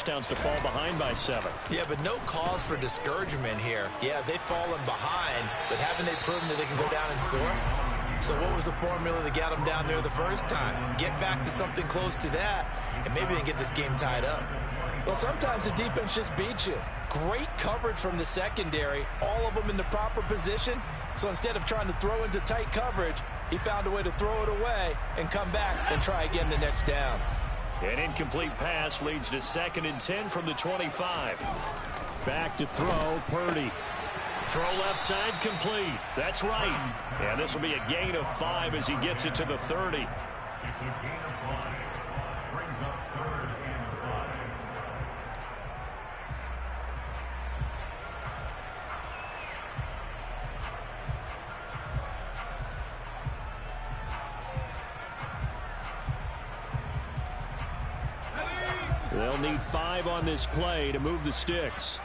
touchdowns to fall behind by 7. Yeah, but no cause for discouragement here. Yeah, they've fallen behind, but haven't they proven that they can go down and score? So what was the formula that got them down there the first time? Get back to something close to that, and maybe they can get this game tied up. Well, sometimes the defense just beats you. Great coverage from the secondary, all of them in the proper position. So instead of trying to throw into tight coverage, he found a way to throw it away and come back and try again the next down. An incomplete pass leads to 2nd and 10 from the 25. Back to throw, Purdy. Throw left side complete. That's right. And this will be a gain of 5 as he gets it to the 30. It's a gain of 5. Brings up 3rd and 5. They'll need 5 on this play to move the sticks.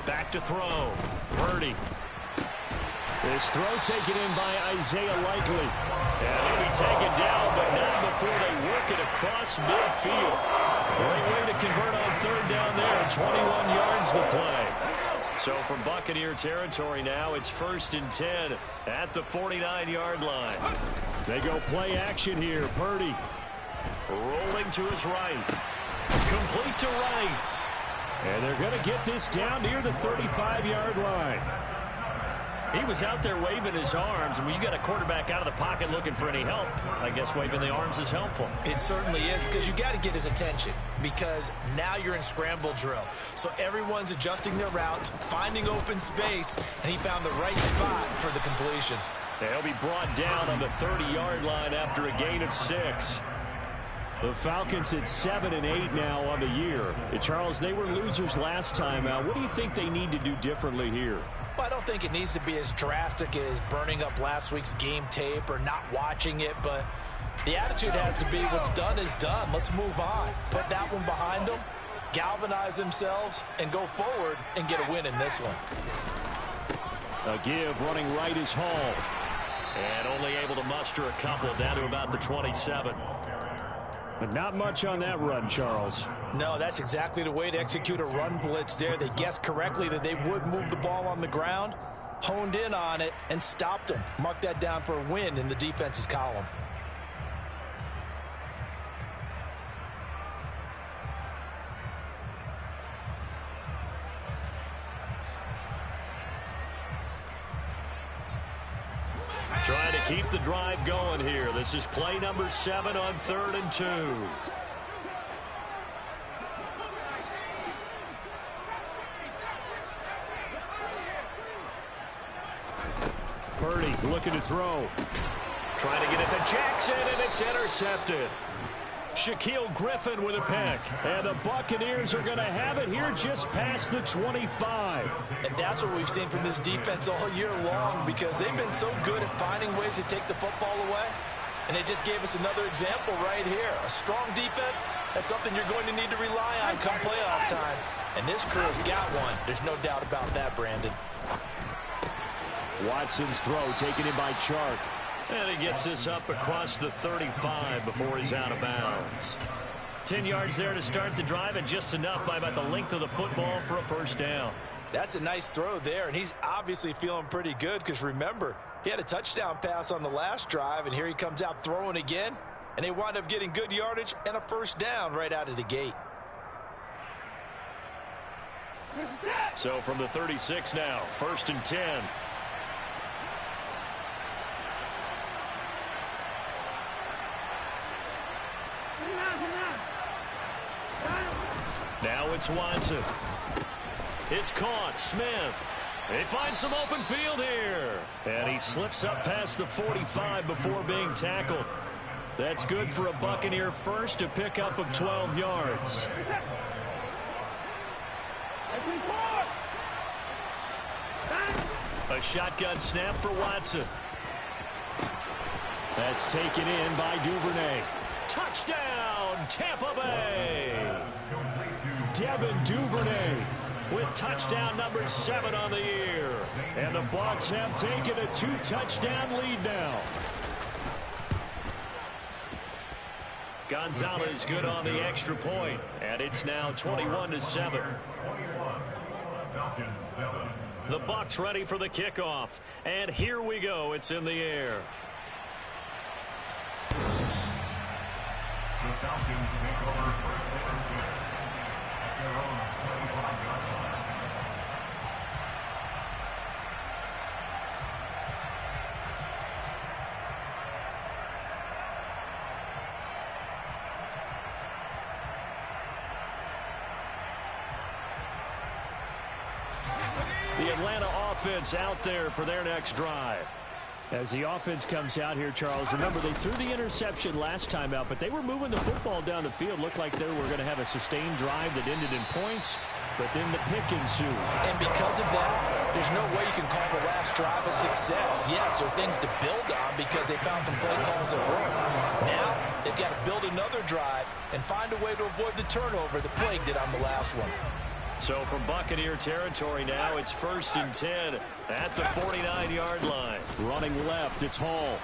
Back to throw. Purdy. This throw taken in by Isaiah Likely. And he'll be taken down, but not before they work it across midfield. Great way to convert on 3rd down there. 21 yards the play. So from Buccaneer territory now, it's 1st and 10 at the 49-yard line. They go play action here. Purdy rolling to his right. Complete to right. And they're going to get this down near the 35-yard line. He was out there waving his arms, and when you got a quarterback out of the pocket looking for any help, I guess waving the arms is helpful. It certainly is, because you got to get his attention, because now you're in scramble drill. So everyone's adjusting their routes, finding open space, and he found the right spot for the completion. They'll be brought down on the 30-yard line after a gain of 6. The Falcons at 7 and 8 now on the year. Charles, they were losers last time out. What do you think they need to do differently here? Well, I don't think it needs to be as drastic as burning up last week's game tape or not watching it, but the attitude has to be what's done is done. Let's move on. Put that one behind them, galvanize themselves, and go forward and get a win in this one. A give running right is Hall. And only able to muster a couple down to about the 27. But not much on that run, Charles. No, that's exactly the way to execute a run blitz there. They guessed correctly that they would move the ball on the ground, honed in on it, and stopped them. Mark that down for a win in the defense's column. Trying to keep the drive going here. This is play number 7 on 3rd and 2. Purdy looking to throw. Trying to get it to Jackson, and it's intercepted. Shaquille Griffin with a pick. And the Buccaneers are going to have it here just past the 25. And that's what we've seen from this defense all year long, because they've been so good at finding ways to take the football away. And they just gave us another example right here. A strong defense, that's something you're going to need to rely on come playoff time. And this crew's got one. There's no doubt about that, Brandon. Watson's throw taken in by Chark. And he gets this up across the 35 before he's out of bounds. 10 yards there to start the drive, and just enough by about the length of the football for a first down. That's a nice throw there, and he's obviously feeling pretty good, because remember, he had a touchdown pass on the last drive, and here he comes out throwing again, and they wind up getting good yardage and a first down right out of the gate. So from the 36 now, 1st and 10. Now it's Watson. It's caught. Smith. They find some open field here. And he slips up past the 45 before being tackled. That's good for a Buccaneer first, a pickup of 12 yards. A shotgun snap for Watson. That's taken in by Duvernay. Touchdown, Tampa Bay. Devin Duvernay with touchdown number 7 on the year. And the Bucs have taken a 2-touchdown lead now. Gonzalez good on the extra point, and it's now 21-7. The Bucs ready for the kickoff, and here we go. It's in the air. The Falcons take over first and 10 at their own 25-yard line. The Atlanta offense out there for their next drive. As the offense comes out here, Charles, remember they threw the interception last time out, but they were moving the football down the field. Looked like they were going to have a sustained drive that ended in points, but then the pick ensued. And because of that, there's no way you can call the last drive a success. Yes, there are things to build on because they found some play calls that work. Now, they've got to build another drive and find a way to avoid the turnover that plagued it on the last one. So from Buccaneer territory now, it's 1st and 10 at the 49-yard line. Running left, it's Hall.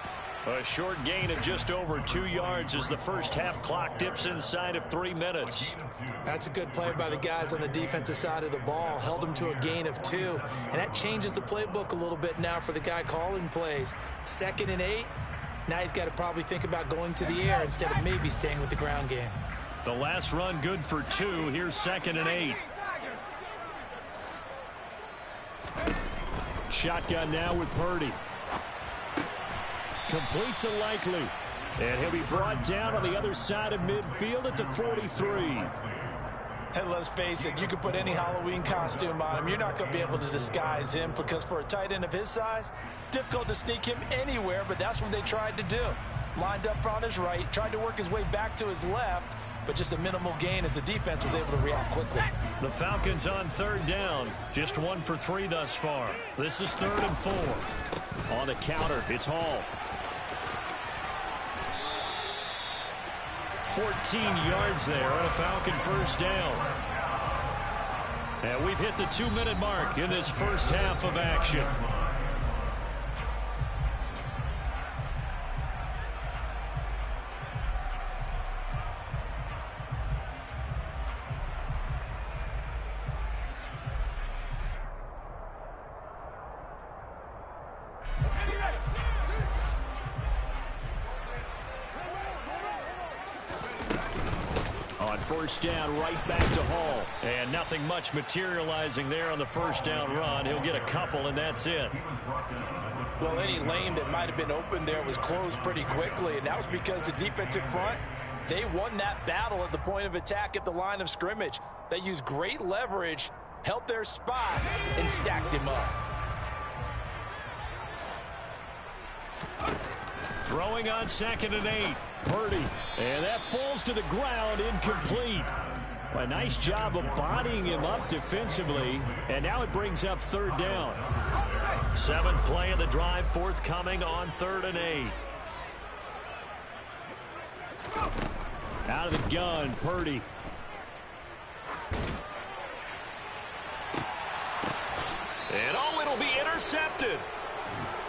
A short gain of just over 2 yards as the first half clock dips inside of 3 minutes. That's a good play by the guys on the defensive side of the ball. Held them to a gain of 2. And that changes the playbook a little bit now for the guy calling plays. 2nd and 8. Now he's got to probably think about going to the air instead of maybe staying with the ground game. The last run good for 2. Here's 2nd and 8. Shotgun now with Purdy. Complete to Likely. And he'll be brought down on the other side of midfield at the 43. And let's face it, you can put any Halloween costume on him. You're not going to be able to disguise him because for a tight end of his size, difficult to sneak him anywhere, but that's what they tried to do. Lined up on his right, tried to work his way back to his left, but just a minimal gain as the defense was able to react quickly. The Falcons on 3rd down. Just 1 for 3 thus far. This is 3rd and 4. On the counter, it's Hall. 14 yards there on a Falcon first down. And we've hit the 2-minute mark in this first half of action. First down, right back to Hall. And nothing much materializing there on the first down run. He'll get a couple, and that's it. Well, any lane that might have been open there was closed pretty quickly, and that was because the defensive front, they won that battle at the point of attack at the line of scrimmage. They used great leverage, held their spot, and stacked him up. Throwing on 2nd and 8. Purdy. And that falls to the ground, incomplete. A nice job of bodying him up defensively. And now it brings up 3rd down. 7th play of the drive, forthcoming on 3rd and 8. Out of the gun, Purdy. And oh, it'll be intercepted.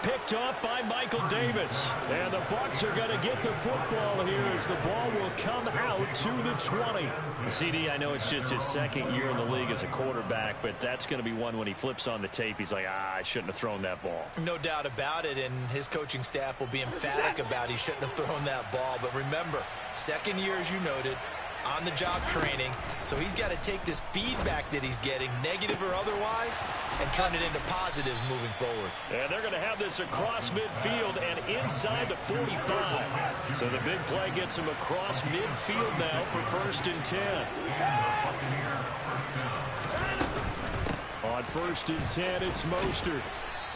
Picked off by Michael Davis. And the Bucs are going to get the football here as the ball will come out to the 20. CD, I know it's just his 2nd year in the league as a quarterback, but that's going to be one when he flips on the tape. He's like, I shouldn't have thrown that ball. No doubt about it, and his coaching staff will be emphatic about he shouldn't have thrown that ball. But remember, 2nd year, as you noted, on-the-job training, so he's got to take this feedback that he's getting, negative or otherwise, and turn it into positives moving forward. And they're going to have this across midfield and inside the 45. So the big play gets him across midfield now for 1st and 10. On 1st and 10, it's Mostert.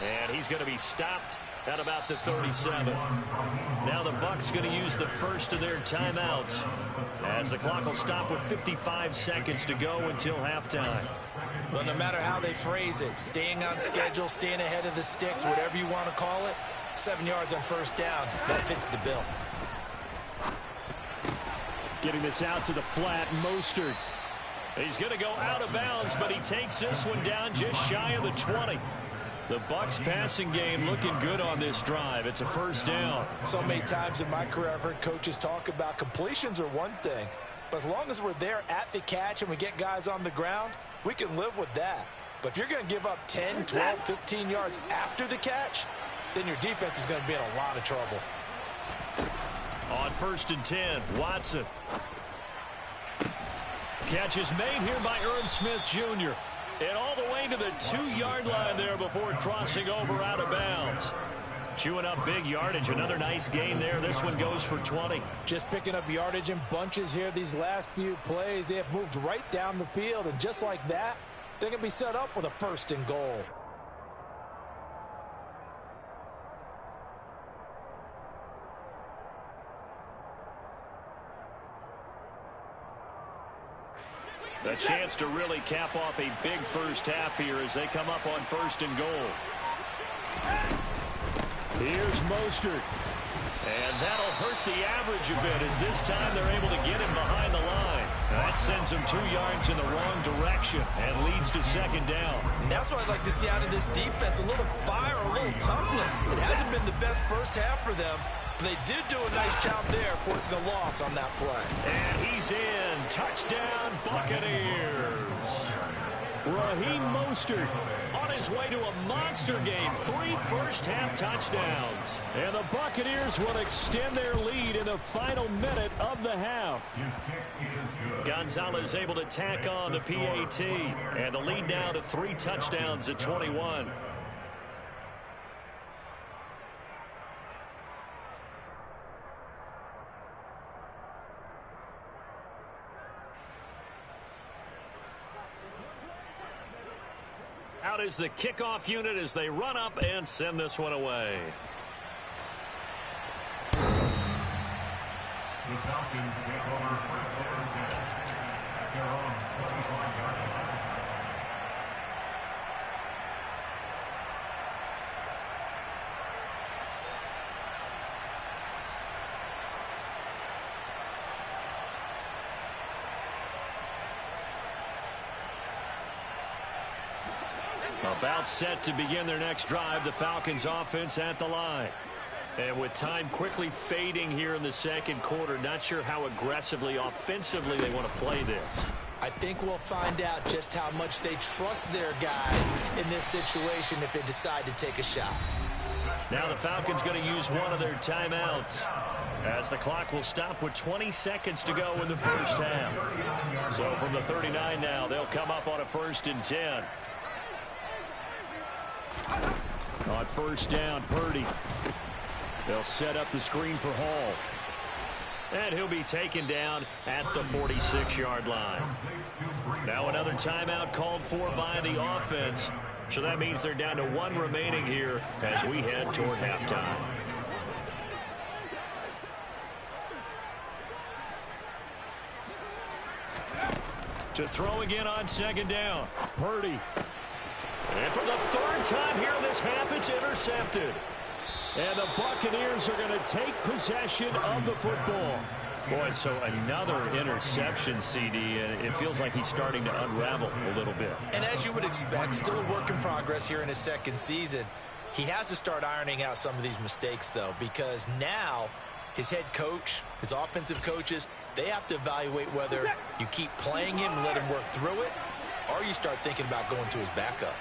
And he's going to be stopped at about the 37. Now the Bucs going to use the first of their timeouts as the clock will stop with 55 seconds to go until halftime. Well, no matter how they phrase it, staying on schedule, staying ahead of the sticks, whatever you want to call it, 7 yards on 1st down, that fits the bill. Getting this out to the flat, Mostert. He's going to go out of bounds, but he takes this one down just shy of the 20. The Bucs passing game looking good on this drive. It's a first down. So many times in my career I've heard coaches talk about completions are one thing, but as long as we're there at the catch and we get guys on the ground, we can live with that. But if you're going to give up 10, 12, 15 yards after the catch, then your defense is going to be in a lot of trouble. On 1st and 10, Watson. Catch is made here by Irv Smith Jr. And all the way to the 2-yard line there before crossing over out of bounds. Chewing up big yardage. Another nice gain there. This one goes for 20. Just picking up yardage in bunches here these last few plays. They have moved right down the field, and just like that, they're going to be set up with a 1st and goal. A chance to really cap off a big first half here as they come up on 1st and goal. Here's Mostert. And that'll hurt the average a bit as this time they're able to get him behind the line. That sends him 2 yards in the wrong direction and leads to 2nd down. And that's what I'd like to see out of this defense, a little fire, a little toughness. It hasn't been the best first half for them, but they did do a nice job there forcing a loss on that play. And he's in. Touchdown, Buccaneers. Raheem Mostert on his way to a monster game. 3 first-half touchdowns. And the Buccaneers will extend their lead in the final minute of the half. Gonzalez able to tack on the PAT. And the lead now to 3 touchdowns at 21. Out is the kickoff unit as they run up and send this one away. The Falcons take over first down at their own 25-yard line. About set to begin their next drive, the Falcons offense at the line. And with time quickly fading here in the 2nd quarter, not sure how aggressively, offensively they want to play this. I think we'll find out just how much they trust their guys in this situation if they decide to take a shot. Now the Falcons going to use one of their timeouts as the clock will stop with 20 seconds to go in the first half. So from the 39 now, they'll come up on a 1st and 10. On 1st down, Purdy. They'll set up the screen for Hall. And he'll be taken down at the 46-yard line. Now another timeout called for by the offense. So that means they're down to 1 remaining here as we head toward halftime. To throw again on 2nd down, Purdy. And for the 3rd time here in this half, it's intercepted. And the Buccaneers are going to take possession of the football. Boy, so another interception, CD, and it feels like he's starting to unravel a little bit. And as you would expect, still a work in progress here in his 2nd season. He has to start ironing out some of these mistakes, though, because now his head coach, his offensive coaches, they have to evaluate whether you keep playing him and let him work through it, or you start thinking about going to his backup.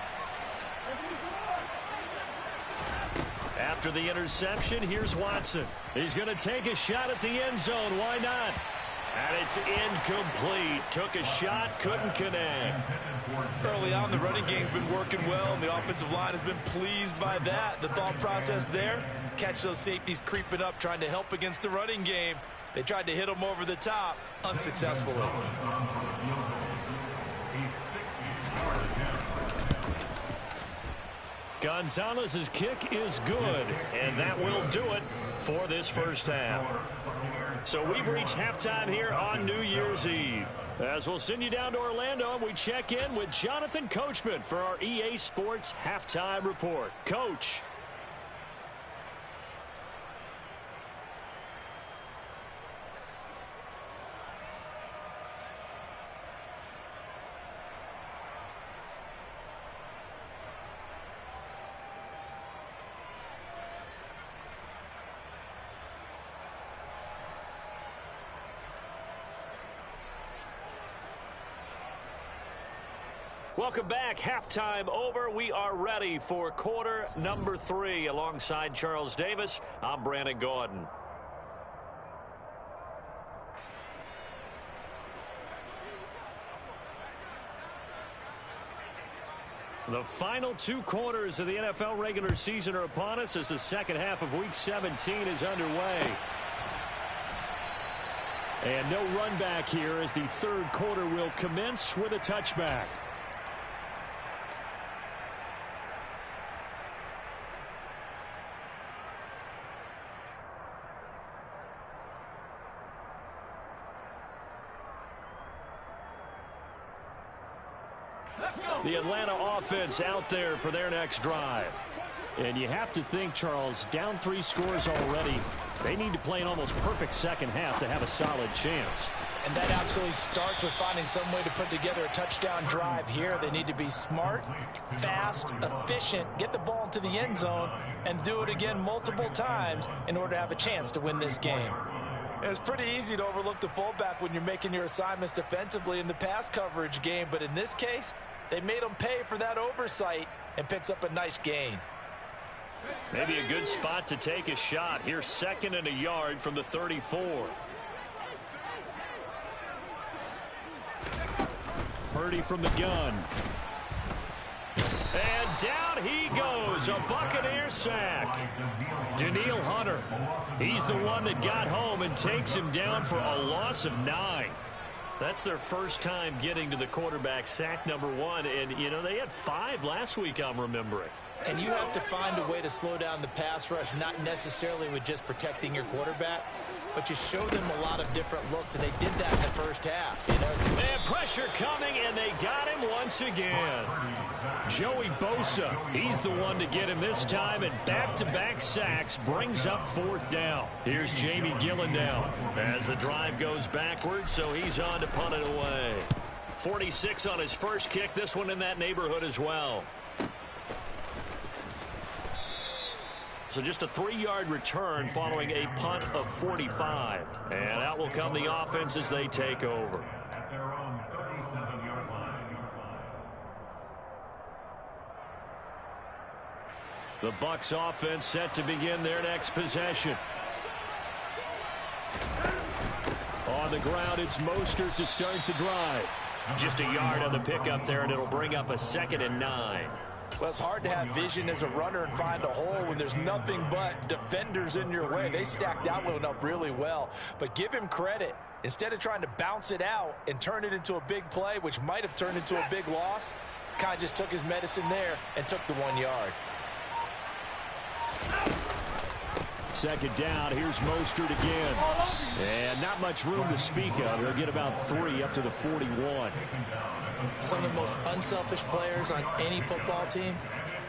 After the interception, here's Watson. He's going to take a shot at the end zone. Why not? And it's incomplete. Took a shot, couldn't connect. Early on, the running game's been working well, and the offensive line has been pleased by that. The thought process there, catch those safeties creeping up, trying to help against the running game. They tried to hit them over the top, unsuccessfully. Gonzalez's kick is good, and that will do it for this first half. So we've reached halftime here on New Year's Eve. As we'll send you down to Orlando, we check in with Jonathan Coachman for our EA Sports Halftime Report. Coach. Welcome back. Halftime over. We are ready for quarter number 3. Alongside Charles Davis, I'm Brandon Gordon. The final 2 quarters of the NFL regular season are upon us as the second half of Week 17 is underway. And no run back here as the third quarter will commence with a touchback. The Atlanta offense out there for their next drive. And you have to think, Charles, down 3 scores already. They need to play an almost perfect second half to have a solid chance. And that absolutely starts with finding some way to put together a touchdown drive here. They need to be smart, fast, efficient, get the ball into the end zone, and do it again multiple times in order to have a chance to win this game. It's pretty easy to overlook the fullback when you're making your assignments defensively in the pass coverage game, but in this case, they made him pay for that oversight and picks up a nice gain. Maybe a good spot to take a shot. Here's 2nd and a yard from the 34. Purdy from the gun. And down he goes. A Buccaneer sack. Daniil Hunter. He's the one that got home and takes him down for a loss of 9. That's their first time getting to the quarterback, sack number 1. And, you know, they had 5 last week, I'm remembering. And you have to find a way to slow down the pass rush, not necessarily with just protecting your quarterback, but you show them a lot of different looks, and they did that in the first half. You know? And pressure coming, and they got him once again. Joey Bosa, he's the one to get him this time, and back-to-back sacks brings up 4th down. Here's Jamie Gillen now as the drive goes backwards, so he's on to punt it away. 46 on his first kick, this one in that neighborhood as well. So just a 3-yard return following a punt of 45. And out will come the offense as they take over. At their own 37-yard line. The Bucs offense set to begin their next possession. On the ground, it's Mostert to start the drive. Just a yard on the pickup there, and it'll bring up a 2nd and 9. Well, it's hard to have vision as a runner and find a hole when there's nothing but defenders in your way. They stacked that one up really well. But give him credit. Instead of trying to bounce it out and turn it into a big play, which might have turned into a big loss, kind of just took his medicine there and took the 1 yard. 2nd down. Here's Mostert again. And not much room to speak of. He'll get about 3 up to the 41. Some of the most unselfish players on any football team,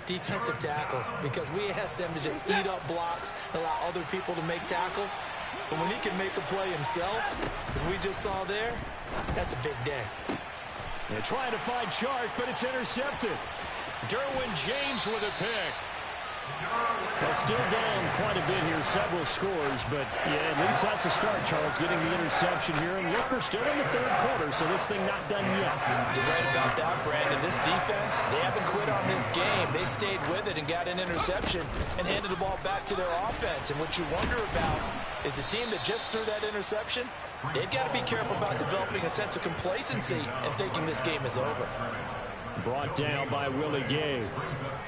defensive tackles, because we ask them to just eat up blocks and allow other people to make tackles. But when he can make a play himself, as we just saw there, that's a big day. They're trying to find Chark, but it's intercepted. Derwin James with a pick. Well, still down quite a bit here, several scores, but yeah, at least that's a start, Charles, getting the interception here. And look, we're still in the 3rd quarter, so this thing not done yet. You're right about that, Brandon. This defense, they haven't quit on this game. They stayed with it and got an interception and handed the ball back to their offense. And what you wonder about is the team that just threw that interception, they've got to be careful about developing a sense of complacency and thinking this game is over. Brought down by Willie Gay.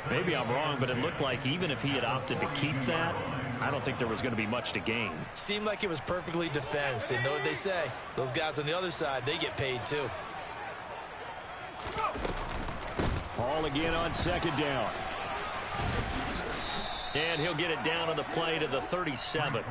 Maybe I'm wrong, but it looked like even if he had opted to keep that, I don't think there was going to be much to gain. Seemed like it was perfectly defense. And know what they say? Those guys on the other side, they get paid too. Ball again on 2nd down. And he'll get it down on the play to the 37.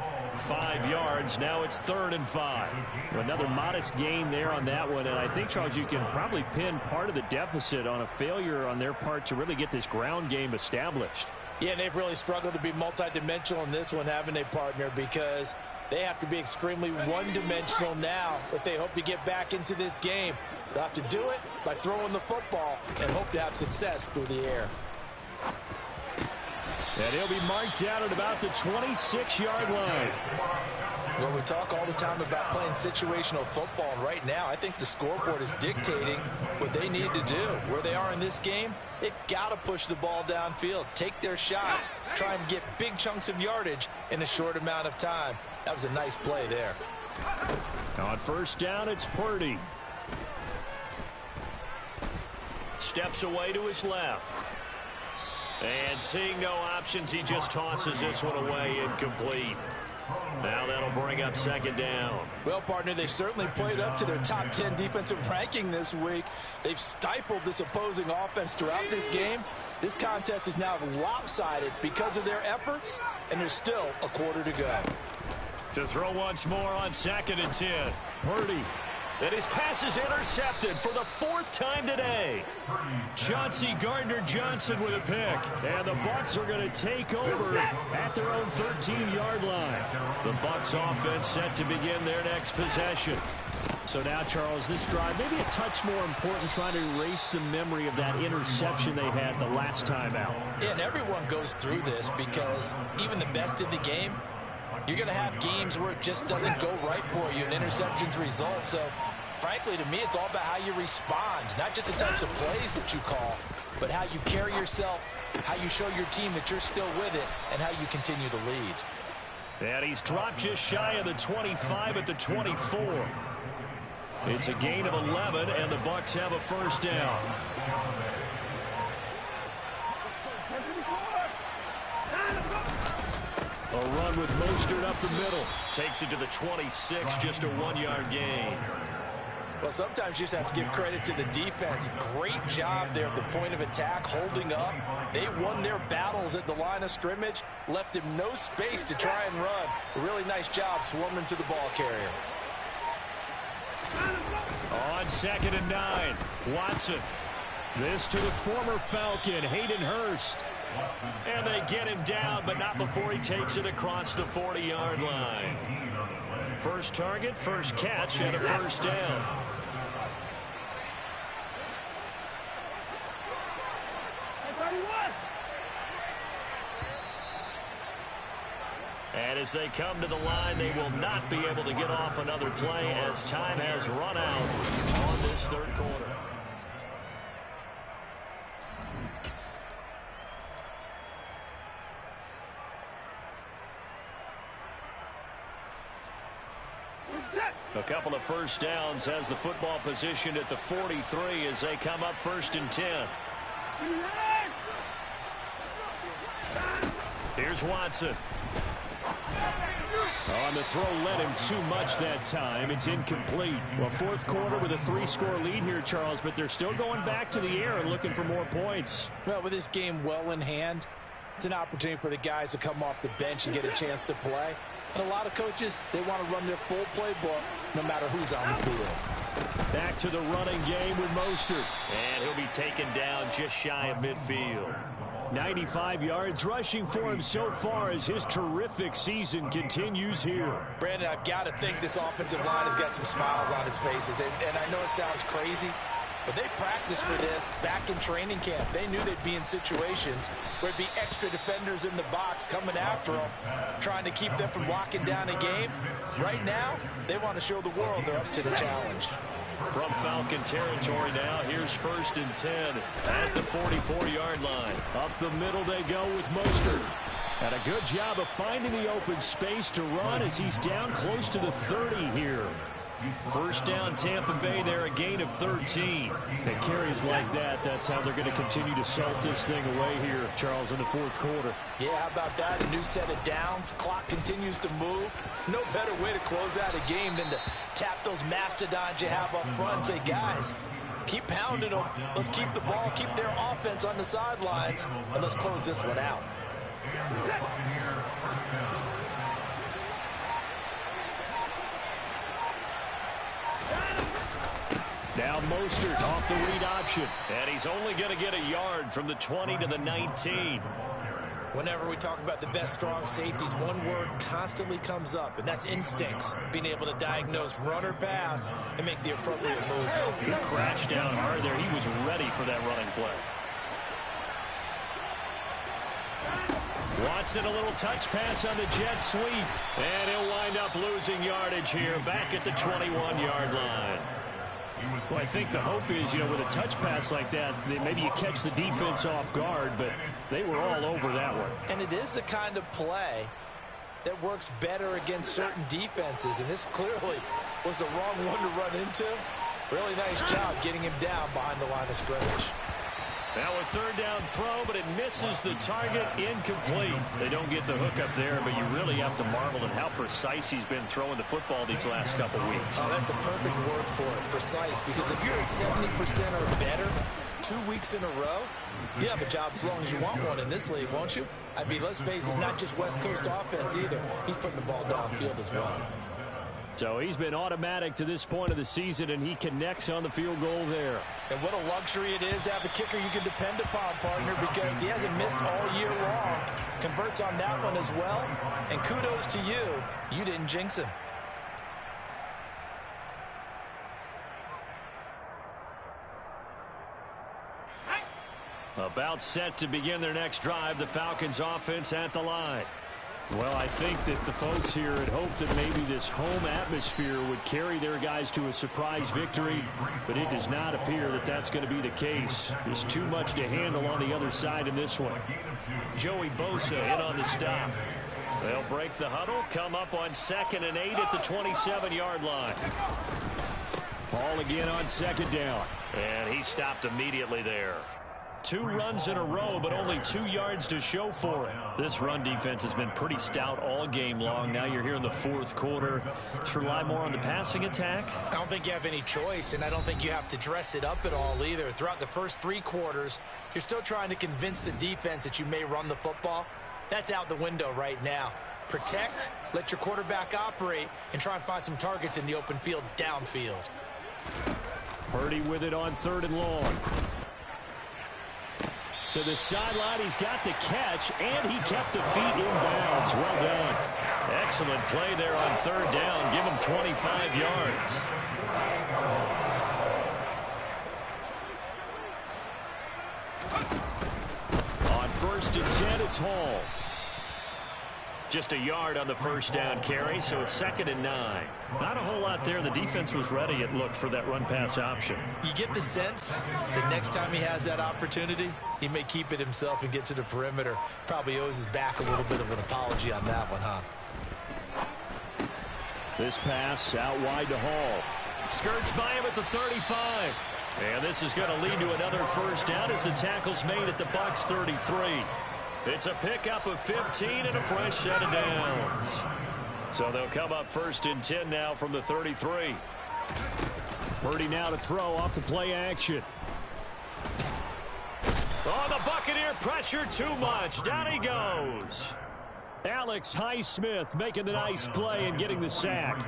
5 yards. Now it's 3rd and 5. Another modest gain there on that one. And I think, Charles, you can probably pin part of the deficit on a failure on their part to really get this ground game established. Yeah, and they've really struggled to be multidimensional in this one, haven't they, partner? Because they have to be extremely one-dimensional now if they hope to get back into this game. They'll have to do it by throwing the football and hope to have success through the air. And he'll be marked down at about the 26-yard line. Well, we talk all the time about playing situational football, and right now I think the scoreboard is dictating what they need to do. Where they are in this game, they've got to push the ball downfield, take their shots, try and get big chunks of yardage in a short amount of time. That was a nice play there. On first down, it's Purdy. Steps away to his left. And seeing no options, he just tosses this one away, incomplete. Now that'll bring up second down. Well, partner, they've certainly played up to their top 10 defensive ranking this week. They've stifled this opposing offense throughout this game. This contest is now lopsided because of their efforts, and there's still a quarter to go. To throw once more on 2nd and 10. Purdy. And his pass is intercepted for the 4th time today. Chauncey Gardner-Johnson with a pick. And the Bucs are going to take over at their own 13-yard line. The Bucs offense set to begin their next possession. So now, Charles, this drive maybe a touch more important, trying to erase the memory of that interception they had the last time out. Yeah, and everyone goes through this because even the best in the game, you're going to have games where it just doesn't go right for you, and interceptions result. So, frankly, to me, it's all about how you respond, not just the types of plays that you call, but how you carry yourself, how you show your team that you're still with it, and how you continue to lead. And he's dropped just shy of the 25 at the 24. It's a gain of 11, and the Bucs have a first down. A run with Mostert up the middle. Takes it to the 26, just a 1-yard gain. Well, sometimes you just have to give credit to the defense. Great job there at the point of attack, holding up. They won their battles at the line of scrimmage, left him no space to try and run. A really nice job swarming to the ball carrier. On 2nd and 9, Watson. This to the former Falcon, Hayden Hurst. And they get him down, but not before he takes it across the 40-yard line. First target, first catch, and a first down. And as they come to the line, they will not be able to get off another play as time has run out on this third quarter. A couple of first downs has the football positioned at the 43 as they come up 1st and 10. Here's Watson. On the throw, led him too much that time. It's incomplete. Well, 4th quarter with a 3-score lead here, Charles, but they're still going back to the air and looking for more points. Well, with this game well in hand, it's an opportunity for the guys to come off the bench and get a chance to play. And a lot of coaches, they want to run their full playbook no matter who's on the field. Back to the running game with Mostert. And he'll be taken down just shy of midfield. 95 yards rushing for him so far as his terrific season continues here. Brandon, I've got to think this offensive line has got some smiles on its faces. And I know it sounds crazy, but they practiced for this back in training camp. They knew they'd be in situations where it'd be extra defenders in the box coming after them, trying to keep them from locking down a game. Right now, they want to show the world they're up to the challenge. From Falcon territory now, here's 1st and 10 at the 44-yard line. Up the middle they go with Mostert. And a good job of finding the open space to run as he's down close to the 30 here. First down, Tampa Bay there, a gain of 13. And carries like that, that's how they're going to continue to salt this thing away here, Charles, in the 4th quarter. Yeah, how about that? A new set of downs. Clock continues to move. No better way to close out a game than to tap those mastodons you have up front and say, guys, keep pounding them. Let's keep the ball, keep their offense on the sidelines, and let's close this one out. Now Mostert off the read option. And he's only going to get a yard from the 20 to the 19. Whenever we talk about the best strong safeties, one word constantly comes up, and that's instincts. Being able to diagnose run or pass and make the appropriate moves. He crashed down hard there. He was ready for that running play. Watson, a little touch pass on the jet sweep. And he'll wind up losing yardage here back at the 21-yard line. Well, I think the hope is, with a touch pass like that, maybe you catch the defense off guard, but they were all over that one. And it is the kind of play that works better against certain defenses, and this clearly was the wrong one to run into. Really nice job getting him down behind the line of scrimmage. Now a third down throw, but it misses the target, incomplete. They don't get the hook up there, but you really have to marvel at how precise he's been throwing the football these last couple weeks. Oh, that's a perfect word for it, precise, because if you're at 70% or better 2 weeks in a row, you have a job as long as you want one in this league, won't you? I mean, let's face it, it's not just West Coast offense either. He's putting the ball downfield as well. So he's been automatic to this point of the season, and he connects on the field goal there. And what a luxury it is to have a kicker you can depend upon, partner, because he hasn't missed all year long. Converts on that one as well. And kudos to you. You didn't jinx him. About set to begin their next drive, the Falcons offense at the line. Well, I think that the folks here had hoped that maybe this home atmosphere would carry their guys to a surprise victory, but it does not appear that that's going to be the case. There's too much to handle on the other side in this one. Joey Bosa in on the stop. They'll break the huddle, come up on 2nd and 8 at the 27-yard line. Ball again on 2nd down. And he stopped immediately there. 2 runs in a row, but only 2 yards to show for it. This run defense has been pretty stout all game long. Now you're here in the 4th quarter. Let's rely more on the passing attack. I don't think you have any choice, and I don't think you have to dress it up at all either. Throughout the first 3 quarters, you're still trying to convince the defense that you may run the football. That's out the window right now. Protect, let your quarterback operate, and try and find some targets in the open field downfield. Purdy with it on 3rd and long. To the sideline, he's got the catch, and he kept the feet in bounds. Well done. Excellent play there on 3rd down. Give him 25 yards. On 1st and 10, it's Hall. Just a yard on the 1st down carry, so it's 2nd and 9. Not a whole lot there. The defense was ready, it looked, for that run-pass option. You get the sense that next time he has that opportunity, he may keep it himself and get to the perimeter. Probably owes his back a little bit of an apology on that one, huh? This pass out wide to Hall. Skirts by him at the 35. And this is going to lead to another 1st down as the tackle's made at the Bucs 33. It's a pickup of 15 and a fresh set of downs. So they'll come up 1st and 10 now from the 33. Purdy now to throw off the play action. Oh, the Buccaneer pressure too much. Down he goes. Alex Highsmith making the nice play and getting the sack.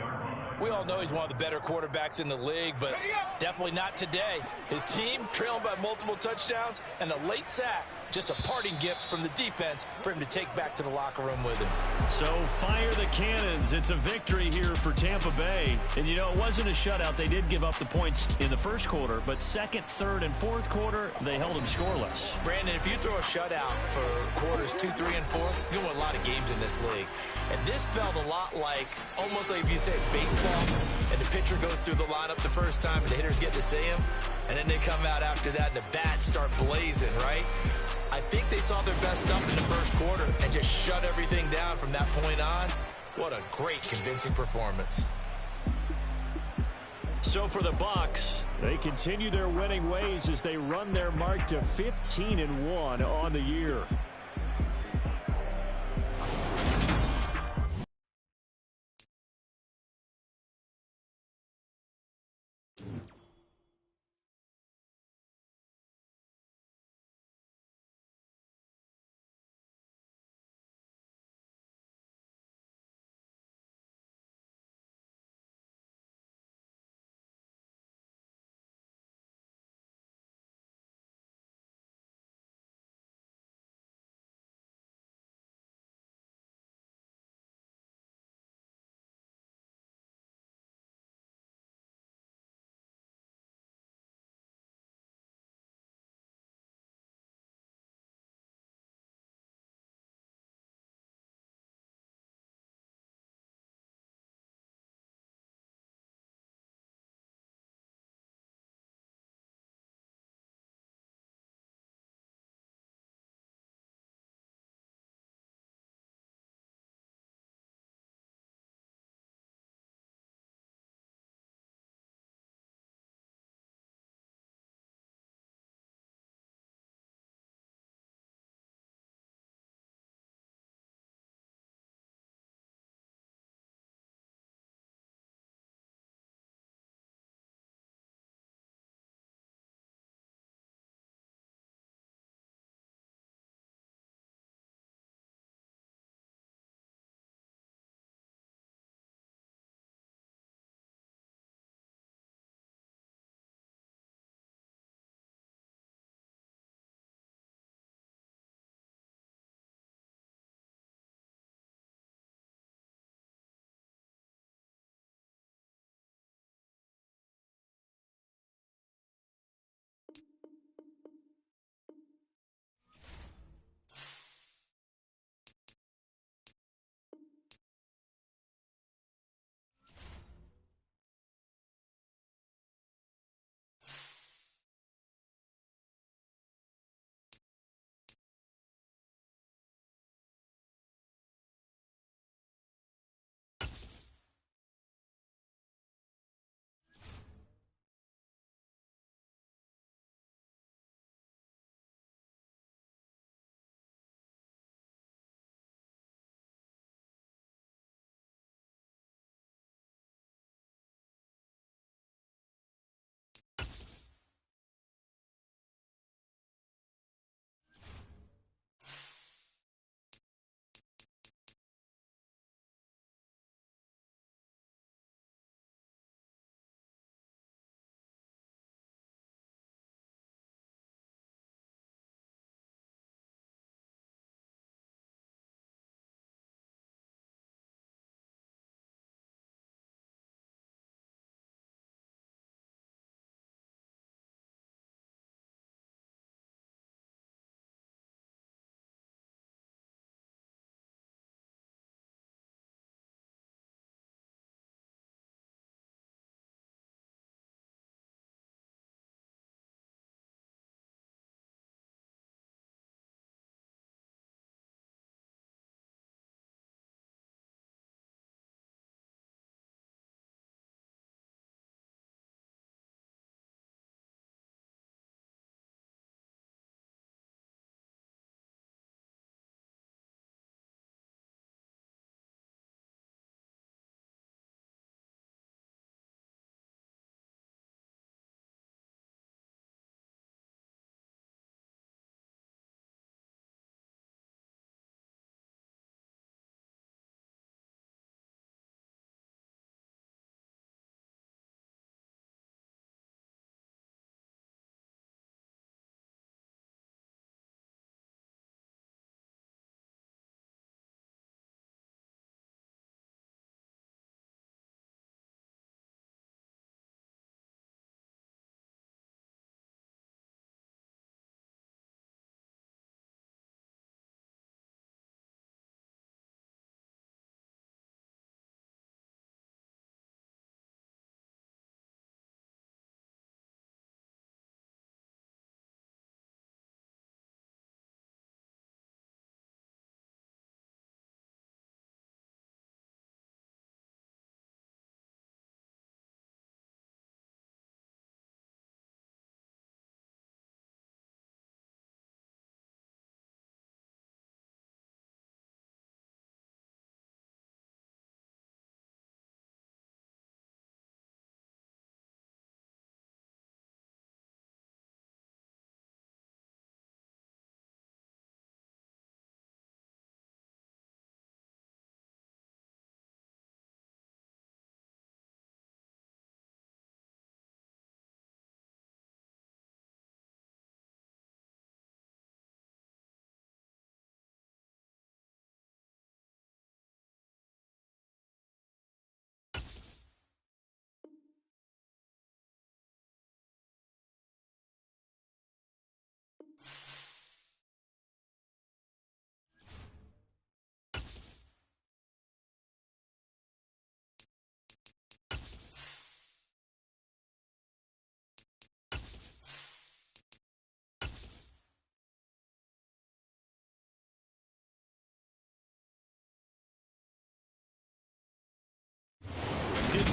We all know he's one of the better quarterbacks in the league, but definitely not today. His team trailing by multiple touchdowns and a late sack. Just a parting gift from the defense for him to take back to the locker room with him. So fire the cannons. It's a victory here for Tampa Bay. And, it wasn't a shutout. They did give up the points in the 1st quarter, but 2nd, 3rd, and 4th quarter, they held them scoreless. Brandon, if you throw a shutout for quarters 2, 3, and 4, you're going to win a lot of games in this league. And this felt a lot like, almost like if you say baseball, and the pitcher goes through the lineup the first time and the hitters get to see him, and then they come out after that and the bats start blazing, right? I think they saw their best stuff in the 1st quarter and just shut everything down from that point on. What a great, convincing performance. So for the Bucs, they continue their winning ways as they run their mark to 15-1 on the year.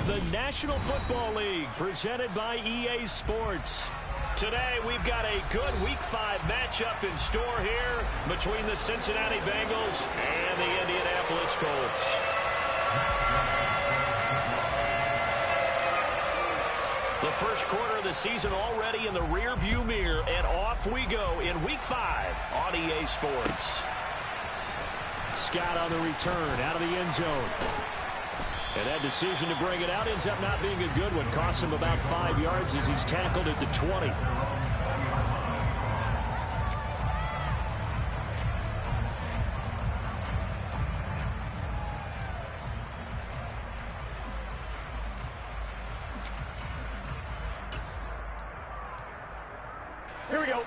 the National Football League, presented by EA Sports. Today, we've got a good Week 5 matchup in store here between the Cincinnati Bengals and the Indianapolis Colts. The first quarter of the season already in the rearview mirror, and off we go in Week 5 on EA Sports. Scott on the return, out of the end zone. And that decision to bring it out ends up not being a good one. Costs him about 5 yards as he's tackled at the 20. Here we go.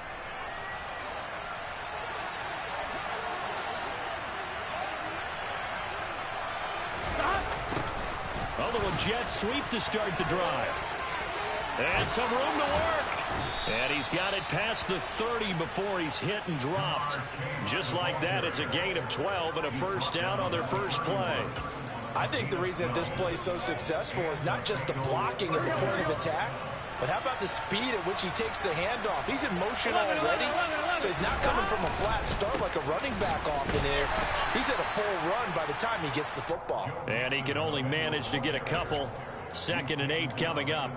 Well, the Jets sweep to start the drive. And some room to work. And he's got it past the 30 before he's hit and dropped. Just like that, it's a gain of 12 and a first down on their first play. I think the reason this play is so successful is not just the blocking at the point of attack, but how about the speed at which he takes the handoff? He's in motion already, so he's not coming from a flat start like a running back often is. He's at a full run by the time he gets the football. And he can only manage to get a couple. 2nd and 8 coming up.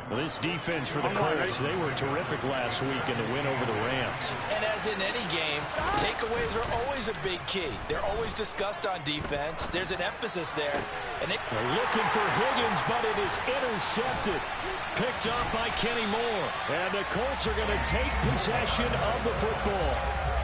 Well, this defense for the Colts, they were terrific last week in the win over the Rams. And as in any game, takeaways are always a big key. They're always discussed on defense. There's an emphasis there. And they're looking for Higgins, but it is intercepted. Picked off by Kenny Moore. And the Colts are going to take possession of the football.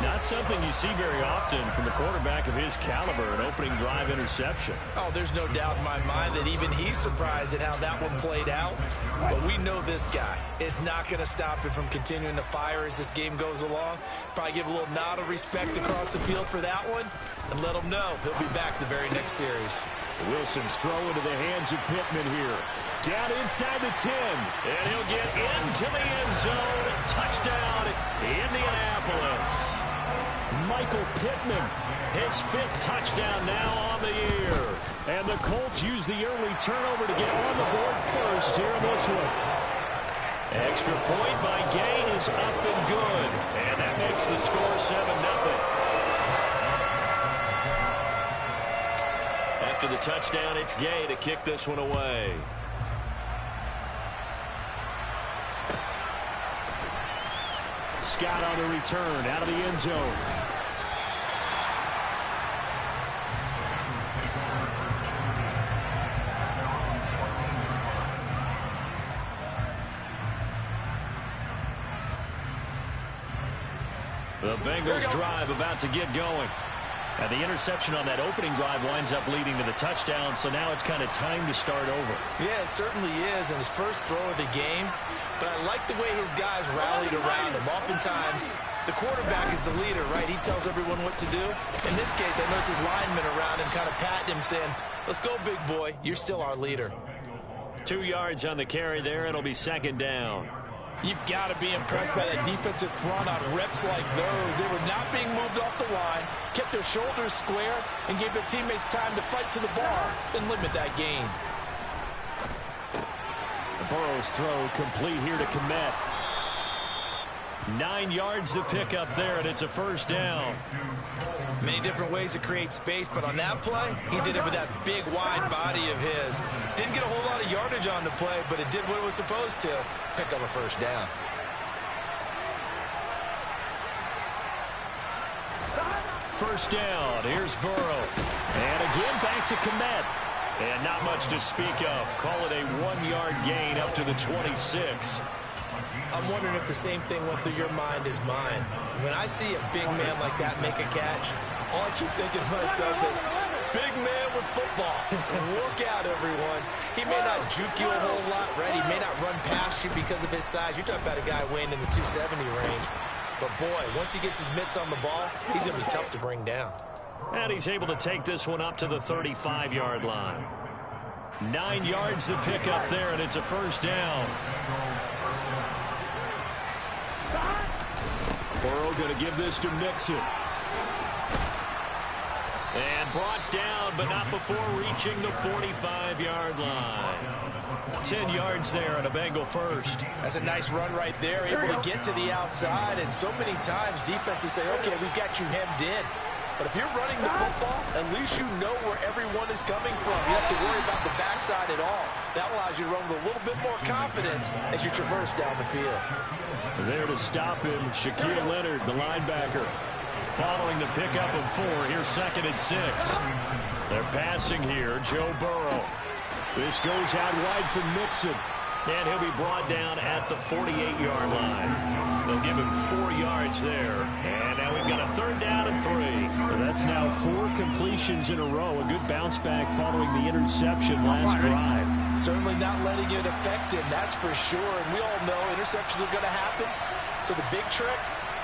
Not something you see very often from a quarterback of his caliber, an opening drive interception. Oh, there's no doubt in my mind that even he's surprised at how that one played out. But we know this guy is not going to stop him from continuing to fire as this game goes along. Probably give a little nod of respect across the field for that one and let him know he'll be back the very next series. Wilson's throw into the hands of Pittman here. Down inside the 10, and he'll get into the end zone. Touchdown, Indianapolis. Michael Pittman, his 5th touchdown now on the year. And the Colts use the early turnover to get on the board first here in this one. Extra point by Gay is up and good. And that makes the score 7-0. After the touchdown, it's Gay to kick this one away. Scott on the return, out of the end zone. The Bengals drive about to get going. And the interception on that opening drive winds up leading to the touchdown, so now it's kind of time to start over. Yeah, it certainly is, and his first throw of the game. But I like the way his guys rallied around him. Oftentimes, the quarterback is the leader, right? He tells everyone what to do. In this case, I noticed his linemen around him kind of patting him, saying, let's go, big boy. You're still our leader. 2 yards on the carry there. It'll be 2nd down. You've got to be impressed by that defensive front on reps like those. They were not being moved off the line, kept their shoulders square, and gave their teammates time to fight to the bar and limit that gain. Burrow's throw complete here to Kmet. 9 yards to pick up there, and it's a first down. Many different ways to create space, but on that play, he did it with that big, wide body of his. Didn't get a whole lot of yardage on the play, but it did what it was supposed to. Pick up a first down. First down, here's Burrow. And again, back to Kmet. And not much to speak of. Call it a 1-yard gain up to the 26. I'm wondering if the same thing went through your mind as mine. When I see a big man like that make a catch, all I keep thinking to myself is, big man with football. Look out, everyone. He may not juke you a whole lot, right? He may not run past you because of his size. You're talking about a guy weighing in the 270 range. But, boy, once he gets his mitts on the ball, he's going to be tough to bring down. And he's able to take this one up to the 35-yard line. 9 yards to pick up there, and it's a first down. Burrow going to give this to Mixon. And brought down, but not before reaching the 45-yard line. 10 yards there on a Bengal first. That's a nice run right there, able to get to the outside. And so many times defenses say, okay, we've got you hemmed in. But if you're running the football, at least you know where everyone is coming from. You don't have to worry about the backside at all. That allows you to run with a little bit more confidence as you traverse down the field. There to stop him, Shaquille Leonard, the linebacker. Following the pickup of 4, here's 2nd and 6. They're passing here, Joe Burrow. This goes out wide for Mixon. And he'll be brought down at the 48-yard line. They'll give him 4 yards there. And now we've got a 3rd down and 3. Well, that's now 4 completions in a row. A good bounce back following the interception last drive. Certainly not letting it affect him, that's for sure. And we all know interceptions are going to happen. So the big trick,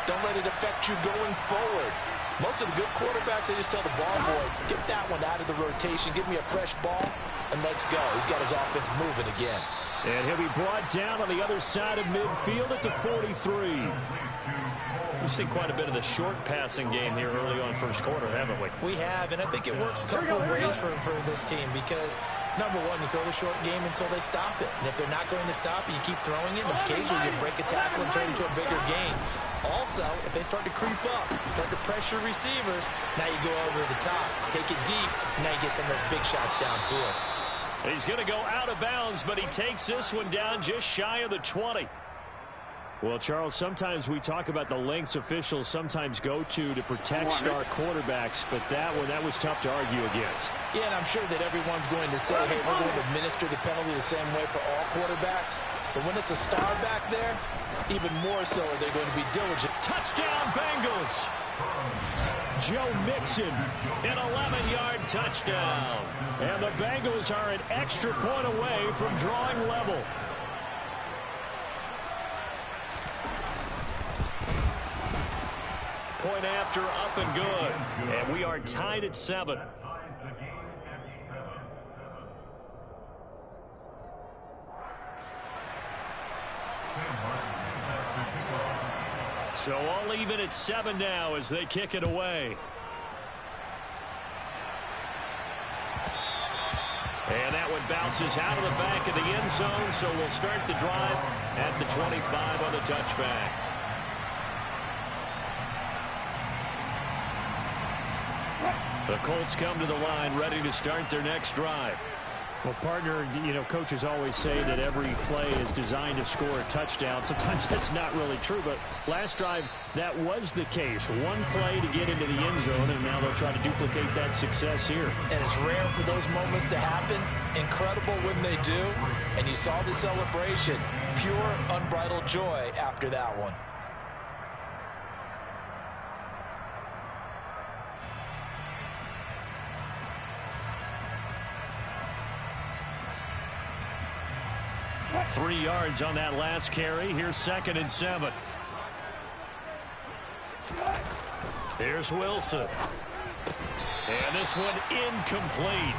don't let it affect you going forward. Most of the good quarterbacks, they just tell the ball boy, get that one out of the rotation, give me a fresh ball, and let's go. He's got his offense moving again. And he'll be brought down on the other side of midfield at the 43. We've seen quite a bit of the short passing game here early on first quarter, haven't we? We have, and I think it works a couple of ways for this team because, number one, you throw the short game until they stop it. And if they're not going to stop it, you keep throwing it, and occasionally you break a tackle and turn it into a bigger game. Also, if they start to creep up, start to pressure receivers, now you go over the top, take it deep, and now you get some of those big shots downfield. He's going to go out of bounds, but he takes this one down just shy of the 20. Well, Charles, sometimes we talk about the lengths officials sometimes go to protect star quarterbacks, but that was tough to argue against. Yeah, and I'm sure that everyone's going to say, hey, we're going to administer the penalty the same way for all quarterbacks. But when it's a star back there, even more so are they going to be diligent. Touchdown, Bengals! Joe Mixon, an 11-yard touchdown. And the Bengals are an extra point away from drawing level. Point after, up and good. And we are tied at 7. So all even at 7 now as they kick it away. And that one bounces out of the back of the end zone, so we'll start the drive at the 25 on the touchback. The Colts come to the line ready to start their next drive. Well, partner, you know, coaches always say that every play is designed to score a touchdown. Sometimes that's not really true, but last drive, that was the case. One play to get into the end zone, and now they'll try to duplicate that success here. And it's rare for those moments to happen. Incredible when they do. And you saw the celebration. Pure, unbridled joy after that one. Three yards on that last carry. Here's 2nd and 7. Here's Wilson. And this one incomplete.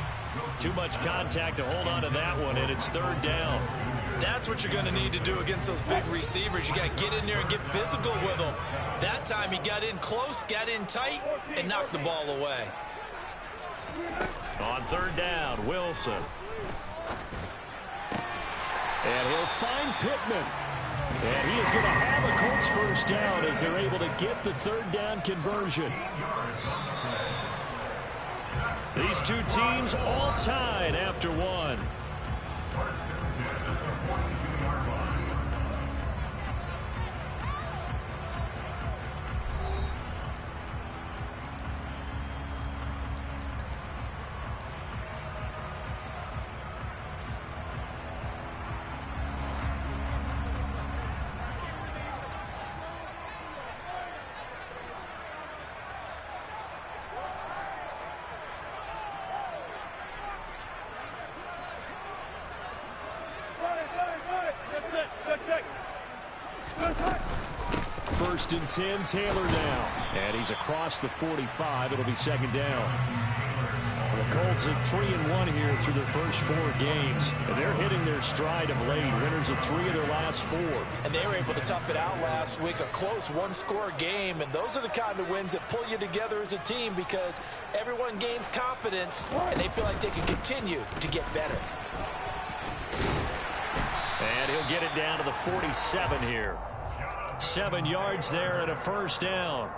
Too much contact to hold on to that one, and it's 3rd down. That's what you're going to need to do against those big receivers. You got to get in there and get physical with them. That time he got in close, got in tight, and knocked the ball away. On 3rd down, Wilson. And he'll find Pittman. And he is going to have a Colts first down as they're able to get the 3rd down conversion. These two teams all tied after one. First and 10, Taylor now. And he's across the 45. It'll be 2nd down. The Colts at 3-1 here through their first 4 games. And they're hitting their stride of late. Winners of 3 of their last 4. And they were able to tough it out last week. A close one-score game. And those are the kind of wins that pull you together as a team because everyone gains confidence and they feel like they can continue to get better. And he'll get it down to the 47 here. 7 yards there and a first down.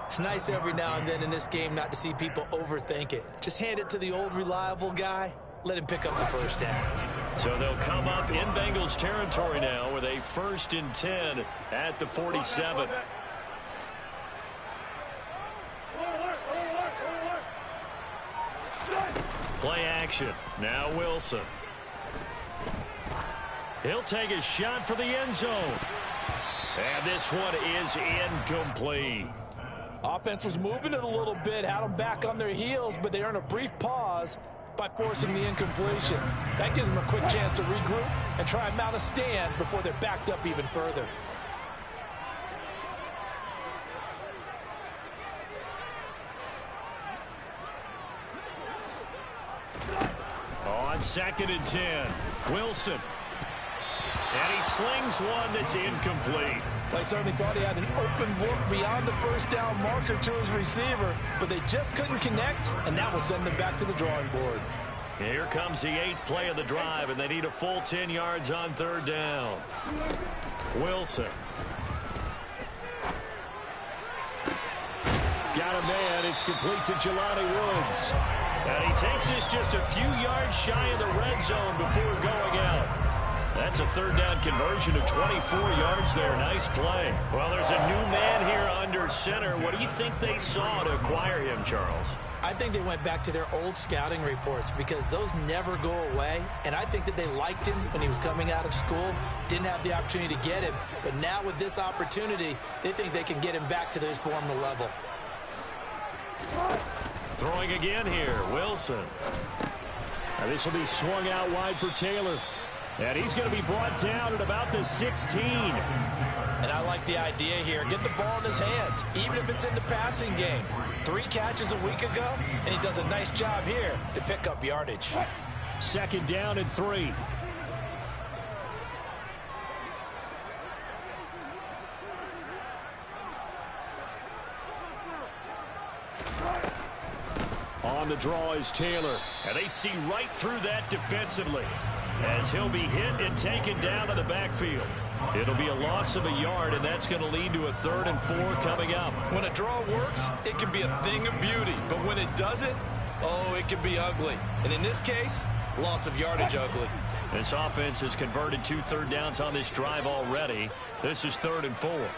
It's nice every now and then in this game not to see people overthink it. Just hand it to the old reliable guy. Let him pick up the first down. So they'll come up in Bengals territory now with a 1st and 10 at the 47. Play action. Now Wilson. He'll take a shot for the end zone. And this one is incomplete. Offense was moving it a little bit, had them back on their heels, but they earned a brief pause by forcing the incompletion. That gives them a quick chance to regroup and try and mount a stand before they're backed up even further. On 2nd and 10, Wilson. And he slings one that's incomplete. They certainly thought he had an open look beyond the first down marker to his receiver, but they just couldn't connect, and that will send them back to the drawing board. Here comes the 8th play of the drive, and they need a full 10 yards on 3rd down. Wilson. Got a man. It's complete to Jelani Woods. And he takes this just a few yards shy of the red zone before going out. That's a 3rd down conversion of 24 yards there. Nice play. Well, there's a new man here under center. What do you think they saw to acquire him, Charles? I think they went back to their old scouting reports because those never go away. And I think that they liked him when he was coming out of school, didn't have the opportunity to get him. But now with this opportunity, they think they can get him back to his former level. Throwing again here, Wilson. Now this will be swung out wide for Taylor. And he's going to be brought down at about the 16. And I like the idea here. Get the ball in his hands, even if it's in the passing game. 3 catches a week ago, and he does a nice job here to pick up yardage. 2nd down and 3. On the draw is Taylor. And they see right through that defensively as he'll be hit and taken down to the backfield. It'll be a loss of a yard, and that's going to lead to a 3rd and 4 coming up. When a draw works, it can be a thing of beauty. But when it doesn't, oh, it can be ugly. And in this case, loss of yardage ugly. This offense has converted 2 third downs on this drive already. This is 3rd and 4.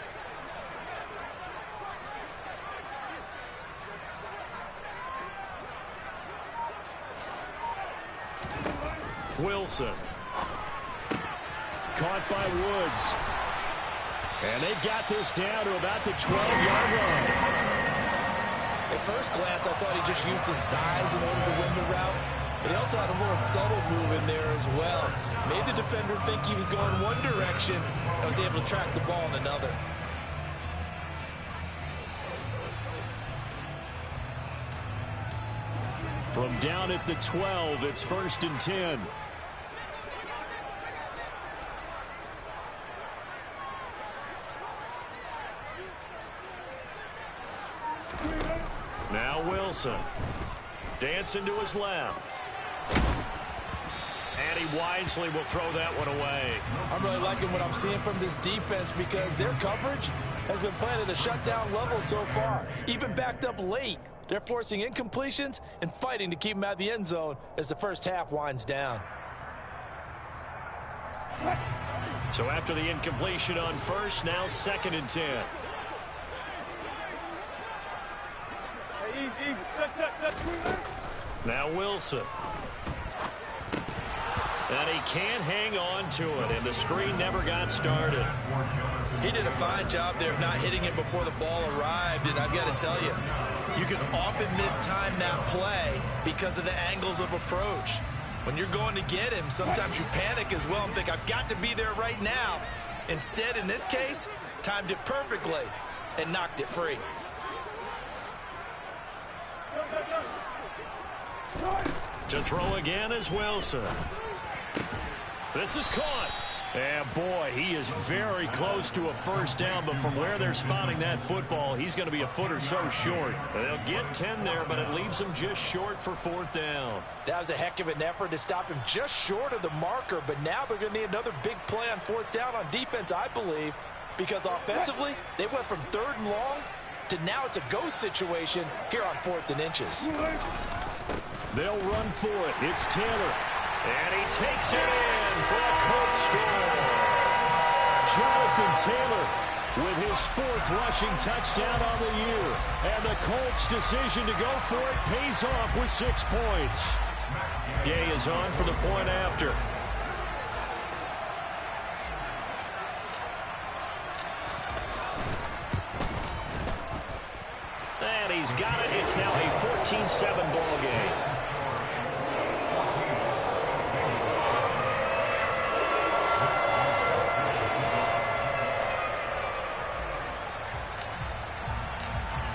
Wilson. Caught by Woods. And they've got this down to about the 12-yard line. At first glance, I thought he just used his size in order to win the route. But he also had a little subtle move in there as well. Made the defender think he was going one direction and was able to track the ball in another. From down at the 12, it's 1st and 10. Now Wilson. Dancing to his left. And he wisely will throw that one away. I'm really liking what I'm seeing from this defense because their coverage has been playing at a shutdown level so far. Even backed up late. They're forcing incompletions and fighting to keep them out of the end zone as the first half winds down. So after the incompletion on 1st, now 2nd and 10. Now Wilson. And he can't hang on to it, and the screen never got started. He did a fine job there of not hitting it before the ball arrived, and I've got to tell you, you can often mistime that play because of the angles of approach. When you're going to get him, sometimes you panic as well and think, I've got to be there right now. Instead, in this case, timed it perfectly and knocked it free. To throw again is Wilson. This is caught. And boy, he is very close to a first down, but from where they're spotting that football, he's going to be a foot or so short. They'll get 10 there, but it leaves them just short for fourth down. That was a heck of an effort to stop him just short of the marker, but now they're going to need another big play on fourth down on defense, I believe, because offensively, they went from 3rd and long to now it's a go situation here on 4th and inches. They'll run for it. It's Taylor. And he takes it in for a Colts score. Jonathan Taylor with his 4th rushing touchdown on the year. And the Colts' decision to go for it pays off with 6 points. Gay is on for the point after. And he's got it. It's now a 14-7 ball game.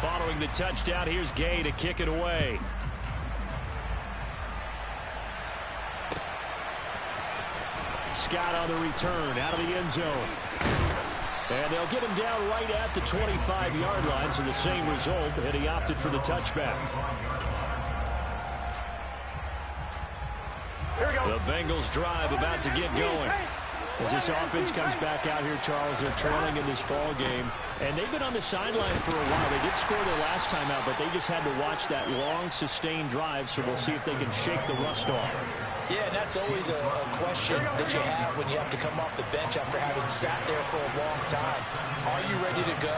Following the touchdown, here's Gay to kick it away. Scott on the return out of the end zone. And they'll get him down right at the 25-yard line, so the same result, and he opted for the touchback. The Bengals drive about to get going. As this offense comes back out here, Charles, they're trailing in this ball game. And they've been on the sideline for a while. They did score their last time out, but they just had to watch that long, sustained drive, so we'll see if they can shake the rust off. Yeah, and that's always a question that you have when you have to come off the bench after having sat there for a long time. Are you ready to go?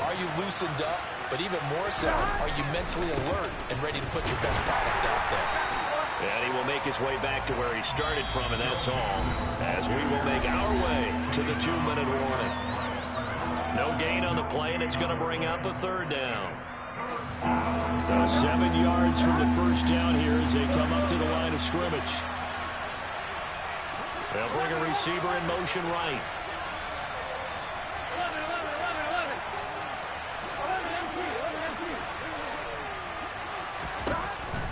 Are you loosened up? But even more so, are you mentally alert and ready to put your best product out there? And he will make his way back to where he started from, and that's all, as we will make our way to the 2-minute warning. No gain on the play, and it's going to bring up a 3rd down. So 7 yards from the first down here as they come up to the line of scrimmage. They'll bring a receiver in motion right.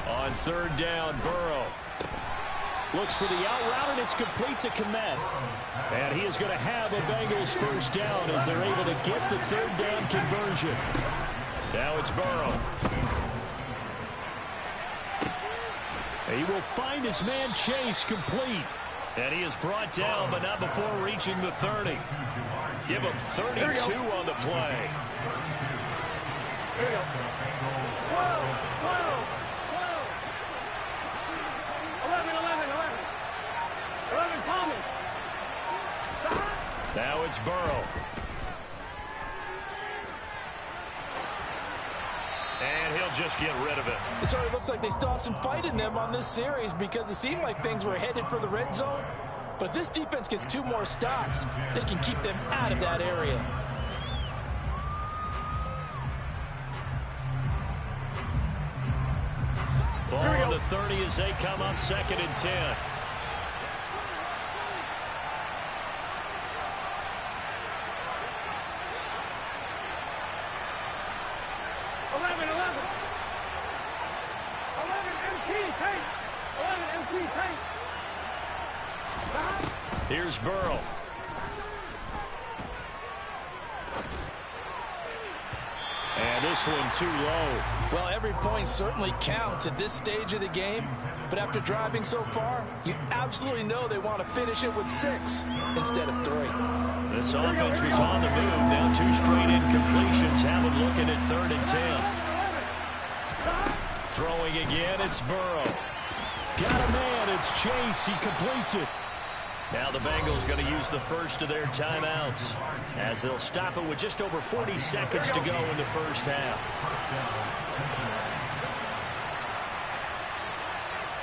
On 3rd down, Burrow looks for the out route, and it's complete to Kmet. And he is going to have a Bengals first down as they're able to get the 3rd down conversion. Now it's Burrow. He will find his man Chase complete. And he is brought down, but not before reaching the 30. Give him 32 on the play. Here we go. Whoa. 11, Palmer. Now it's Burrow. And he'll just get rid of it. It sort of looks like they still have some fight in them on this series because it seemed like things were headed for the red zone. But if this defense gets 2 more stops, they can keep them out of that area. Ball on the 30 as they come up 2nd and 10. Here's Burrow. And this one too low. Well, every point certainly counts at this stage of the game. But after driving so far, you absolutely know they want to finish it with 6 instead of 3. This offense was on the move. Now 2 straight incompletions have them looking at 3rd and 10. Throwing again, it's Burrow. Got a man, it's Chase. He completes it. Now the Bengals going to use the first of their timeouts as they'll stop it with just over 40 seconds to go in the first half.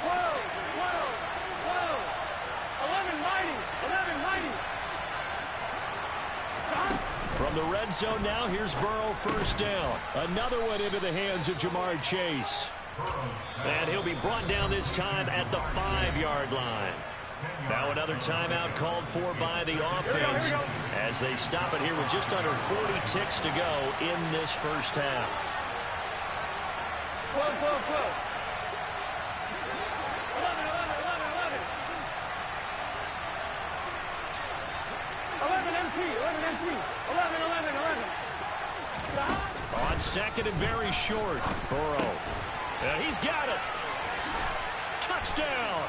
Whoa. 11 mighty. From the red zone now, here's Burrow first down. Another one into the hands of Jamar Chase. And he'll be brought down this time at the 5-yard line. Now another timeout called for by the offense as they stop it here with just under 40 ticks to go in this first half. On second and very short. Burrow. And he's got it. Touchdown.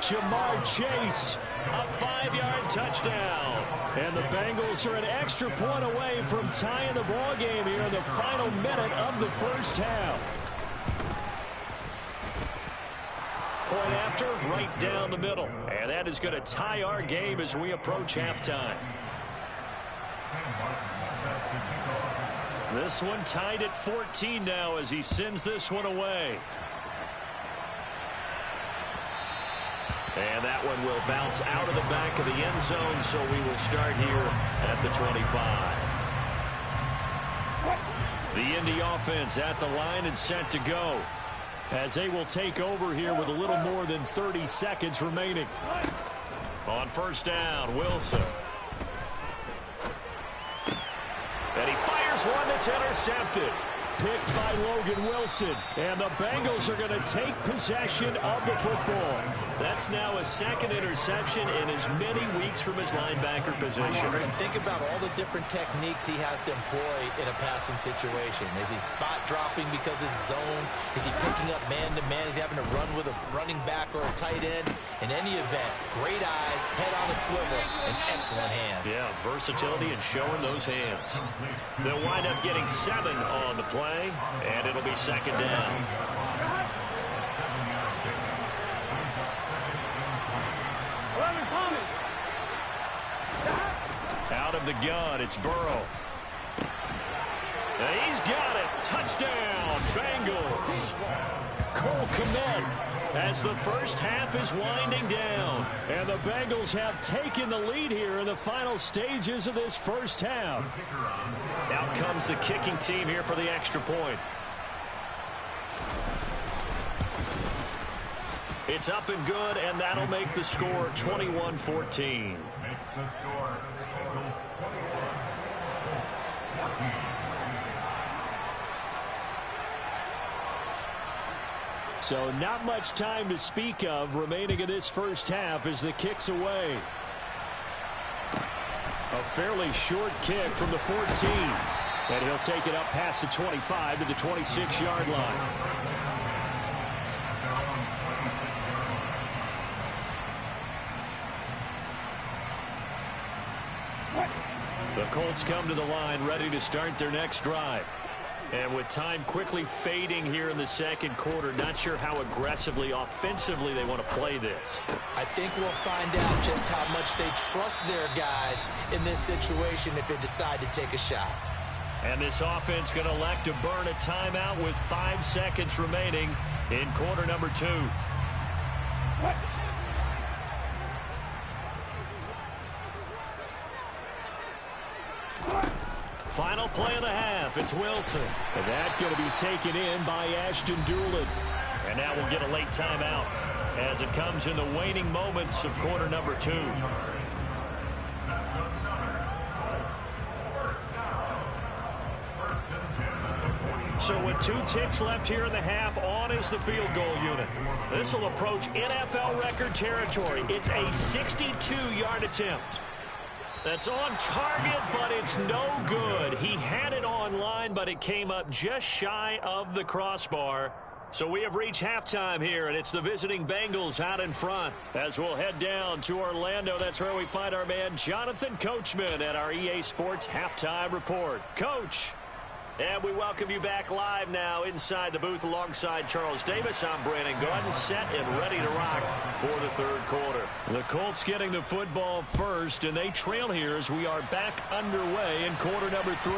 Jamar Chase. A 5-yard touchdown. And the Bengals are an extra point away from tying the ball game here in the final minute of the first half. Point after, right down the middle. And that is going to tie our game as we approach halftime. This one tied at 14 now as he sends this one away. And that one will bounce out of the back of the end zone, so we will start here at the 25. The Indy offense at the line and set to go, as they will take over here with a little more than 30 seconds remaining. On first down, Wilson. And he fires one that's intercepted. Picked by Logan Wilson. And the Bengals are going to take possession of the football. That's now a second interception in as many weeks from his linebacker position. And think about all the different techniques he has to employ in a passing situation. Is he spot dropping because it's zone? Is he picking up man-to-man? Is he having to run with a running back or a tight end? In any event, great eyes, head on a swivel, and excellent hands. Yeah, versatility and showing those hands. They'll wind up getting 7 on the play, and it'll be second down. Out of the gun, it's Burrow. And he's got it. Touchdown, Bengals. Cole Kmet as the first half is winding down. And the Bengals have taken the lead here in the final stages of this first half. Out comes the kicking team here for the extra point. It's up and good, and that'll make the score 21-14. So not much time to speak of remaining in this first half as the kick's away. A fairly short kick from the 14. And he'll take it up past the 25 to the 26-yard line. The Colts come to the line ready to start their next drive. And with time quickly fading here in the second quarter, not sure how aggressively, offensively they want to play this. I think we'll find out just how much they trust their guys in this situation if they decide to take a shot. And this offense going to elect to burn a timeout with 5 seconds remaining in quarter number 2. Final play of the half. It's Wilson. And that's going to be taken in by Ashton Doolin. And now we'll get a late timeout as it comes in the waning moments of quarter number 2. So with 2 ticks left here in the half, on is the field goal unit. This will approach NFL record territory. It's a 62-yard attempt. That's on target, but it's no good. He had it on line, but it came up just shy of the crossbar. So we have reached halftime here, and it's the visiting Bengals out in front. As we'll head down to Orlando, that's where we find our man Jonathan Coachman at our EA Sports Halftime Report. Coach. And we welcome you back live now inside the booth alongside Charles Davis. I'm Brandon Gordon, set and ready to rock for the third quarter. The Colts getting the football first, and they trail here as we are back underway in quarter number 3.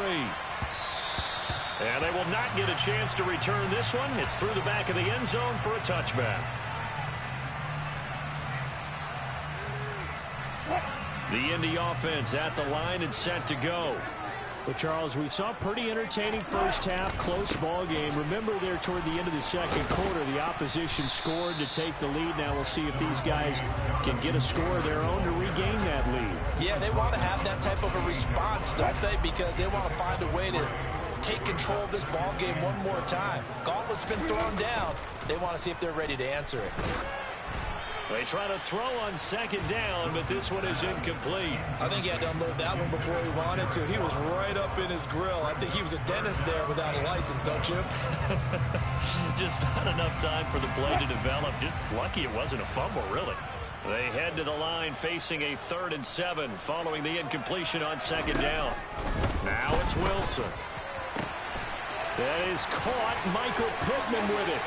And they will not get a chance to return this one. It's through the back of the end zone for a touchback. The Indy offense at the line and set to go. Well, Charles, we saw a pretty entertaining first half, close ball game. Remember there toward the end of the second quarter, the opposition scored to take the lead. Now we'll see if these guys can get a score of their own to regain that lead. Yeah, they want to have that type of a response, don't they? Because they want to find a way to take control of this ball game one more time. Gauntlet's been thrown down. They want to see if they're ready to answer it. They try to throw on second down, but this one is incomplete. I think he had to unload that one before he wanted to. He was right up in his grill. I think he was a dentist there without a license, don't you? Just not enough time for the play to develop. Just lucky it wasn't a fumble, really. They head to the line facing a 3rd and 7 following the incompletion on second down. Now it's Wilson. That is caught. Michael Pittman with it.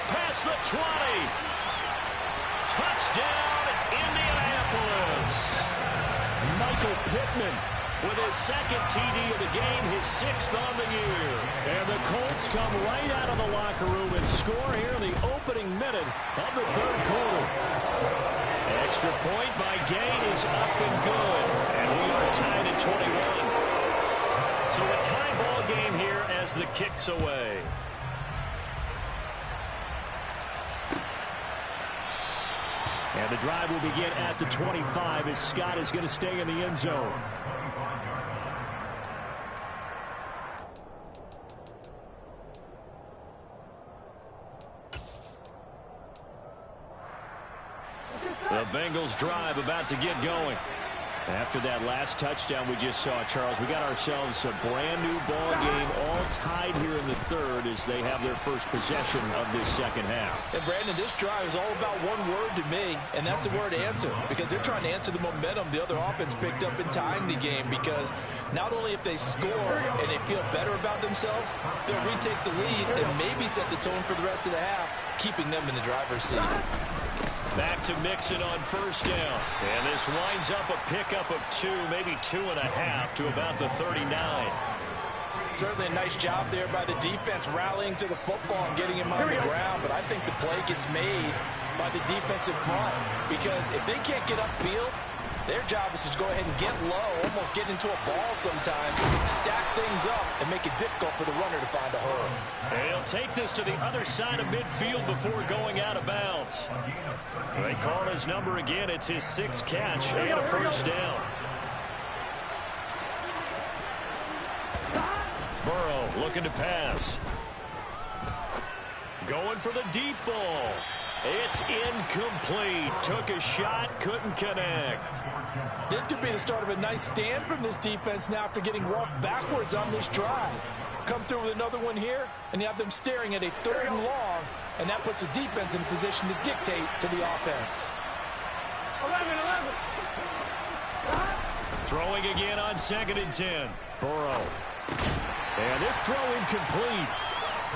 Past the 20. Touchdown, Indianapolis. Michael Pittman with his 2nd TD of the game, his 6th on the year. And the Colts come right out of the locker room and score here in the opening minute of the 3rd quarter. Extra point by Gain is up and good. And we are tied at 21. So a tie ball game here as the kick's away. And the drive will begin at the 25 as Scott is going to stay in the end zone. The Bengals drive about to get going. After that last touchdown we just saw, Charles, we got ourselves a brand-new ball game, all tied here in the 3rd as they have their first possession of this second half. And, Brandon, this drive is all about one word to me, and that's the word answer, because they're trying to answer the momentum the other offense picked up in tying the game, because not only if they score and they feel better about themselves, they'll retake the lead and maybe set the tone for the rest of the half, keeping them in the driver's seat. Back to Mixon on first down. And this winds up a pickup of 2, maybe 2.5 to about the 39. Certainly a nice job there by the defense rallying to the football and getting him on the ground. But I think the play gets made by the defensive front, because if they can't get upfield, their job is to go ahead and get low, almost get into a ball sometimes, stack things up, and make it difficult for the runner to find a hole. And he'll take this to the other side of midfield before going out of bounds. They call his number again. It's his 6th catch and a first down. Burrow looking to pass. Going for the deep ball. It's incomplete. Took a shot, couldn't connect. This could be the start of a nice stand from this defense now after getting walked backwards on this drive. Come through with another one here, and you have them staring at a 3rd and long, and that puts the defense in a position to dictate to the offense. 11. Throwing again on 2nd and 10. Burrow. And this throw incomplete.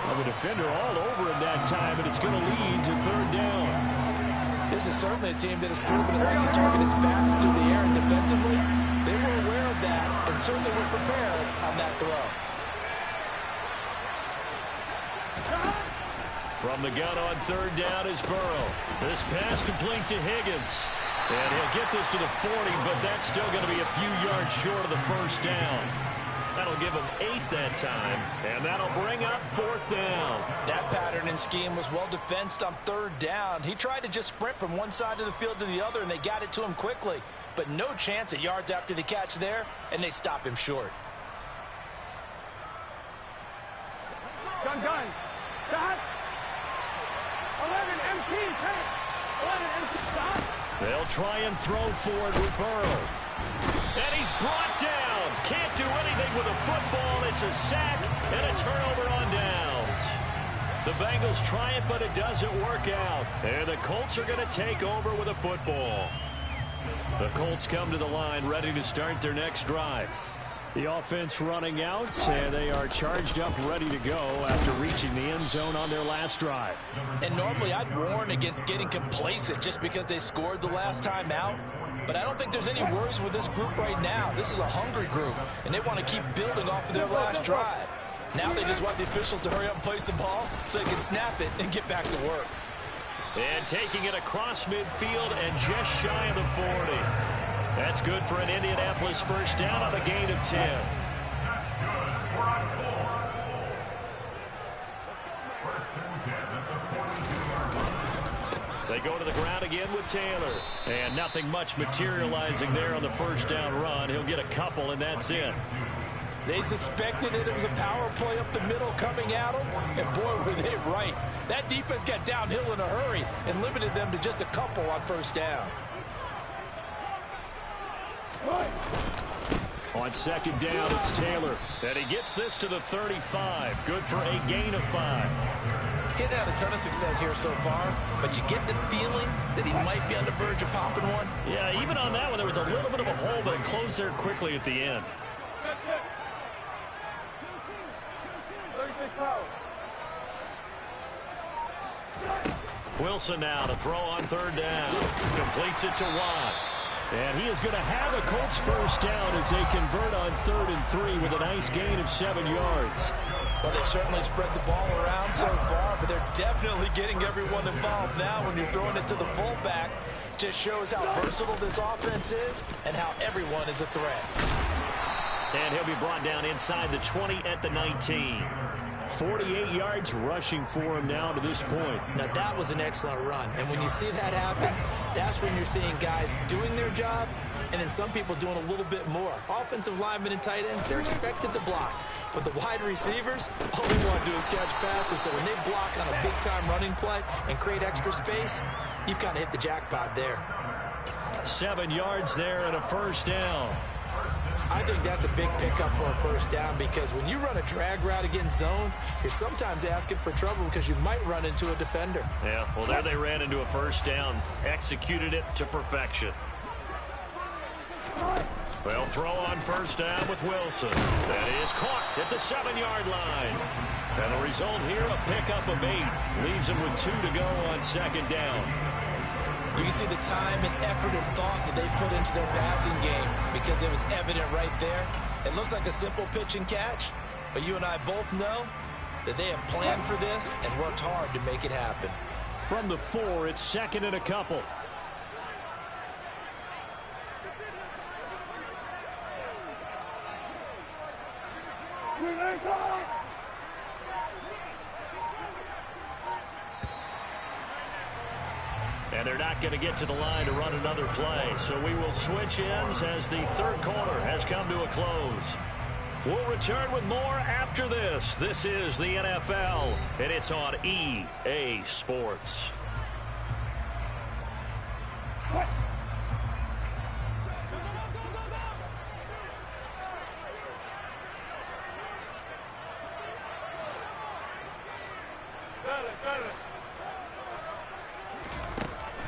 Well, the defender all over him that time, and it's going to lead to 3rd down. This is certainly a team that has proven it likes to target its backs through the air, and defensively, they were aware of that and certainly were prepared on that throw. From the gun on 3rd down is Burrow. This pass complete to Higgins. And he'll get this to the 40, but that's still going to be a few yards short of the first down. That'll give him 8 that time, and that'll bring up 4th down. That pattern and scheme was well defensed on 3rd down. He tried to just sprint from one side of the field to the other, and they got it to him quickly. But no chance at yards after the catch there, and they stop him short. Gun. Stop. 11 MT. 11 MT. Stop. They'll try and throw forward with Burrow. And he's brought down. Can't do anything with a football. It's a sack and a turnover on downs. The Bengals try it, but it doesn't work out. And the Colts are going to take over with a football. The Colts come to the line ready to start their next drive. The offense running out, and they are charged up, ready to go after reaching the end zone on their last drive. And normally I'd warn against getting complacent just because they scored the last time out. But I don't think there's any worries with this group right now. This is a hungry group, and they want to keep building off of their last drive. Now they just want the officials to hurry up and place the ball so they can snap it and get back to work. And taking it across midfield and just shy of the 40. That's good for an Indianapolis first down on a gain of 10. They go to the ground again with Taylor. And nothing much materializing there on the first down run. He'll get a couple, and that's it. They suspected it was a power play up the middle coming at them, and boy, were they right. That defense got downhill in a hurry and limited them to just a couple on first down. On second down, it's Taylor. And he gets this to the 35. Good for a gain of 5. He's had a ton of success here so far, but you get the feeling that he might be on the verge of popping one. Yeah, even on that one, there was a little bit of a hole, but it closed there quickly at the end. Wilson now to throw on third down. Completes it to Watt. And he is going to have a Colts first down as they convert on 3rd and 3 with a nice gain of 7 yards. Well, they certainly spread the ball around so far, but they're definitely getting everyone involved now when you're throwing it to the fullback. Just shows how versatile this offense is and how everyone is a threat. And he'll be brought down inside the 20 at the 19. 48 yards rushing for him now to this point. Now, that was an excellent run. And when you see that happen, that's when you're seeing guys doing their job and then some people doing a little bit more. Offensive linemen and tight ends, they're expected to block. But the wide receivers, all they want to do is catch passes. So when they block on a big-time running play and create extra space, you've kind of hit the jackpot there. 7 yards there and a first down. I think that's a big pickup for a first down because when you run a drag route against zone, you're sometimes asking for trouble because you might run into a defender. Yeah, well, there they ran into a first down. Executed it to perfection. They'll throw on first down with Wilson. That is caught at the 7-yard line. And the result here, a pickup of 8. Leaves them with 2 to go on second down. You can see the time and effort and thought that they put into their passing game because it was evident right there. It looks like a simple pitch and catch, but you and I both know that they have planned for this and worked hard to make it happen. From the 4, it's second and a couple. And they're not going to get to the line to run another play. So we will switch ends as the third quarter has come to a close. We'll return with more after this. This is the NFL, and it's on EA Sports.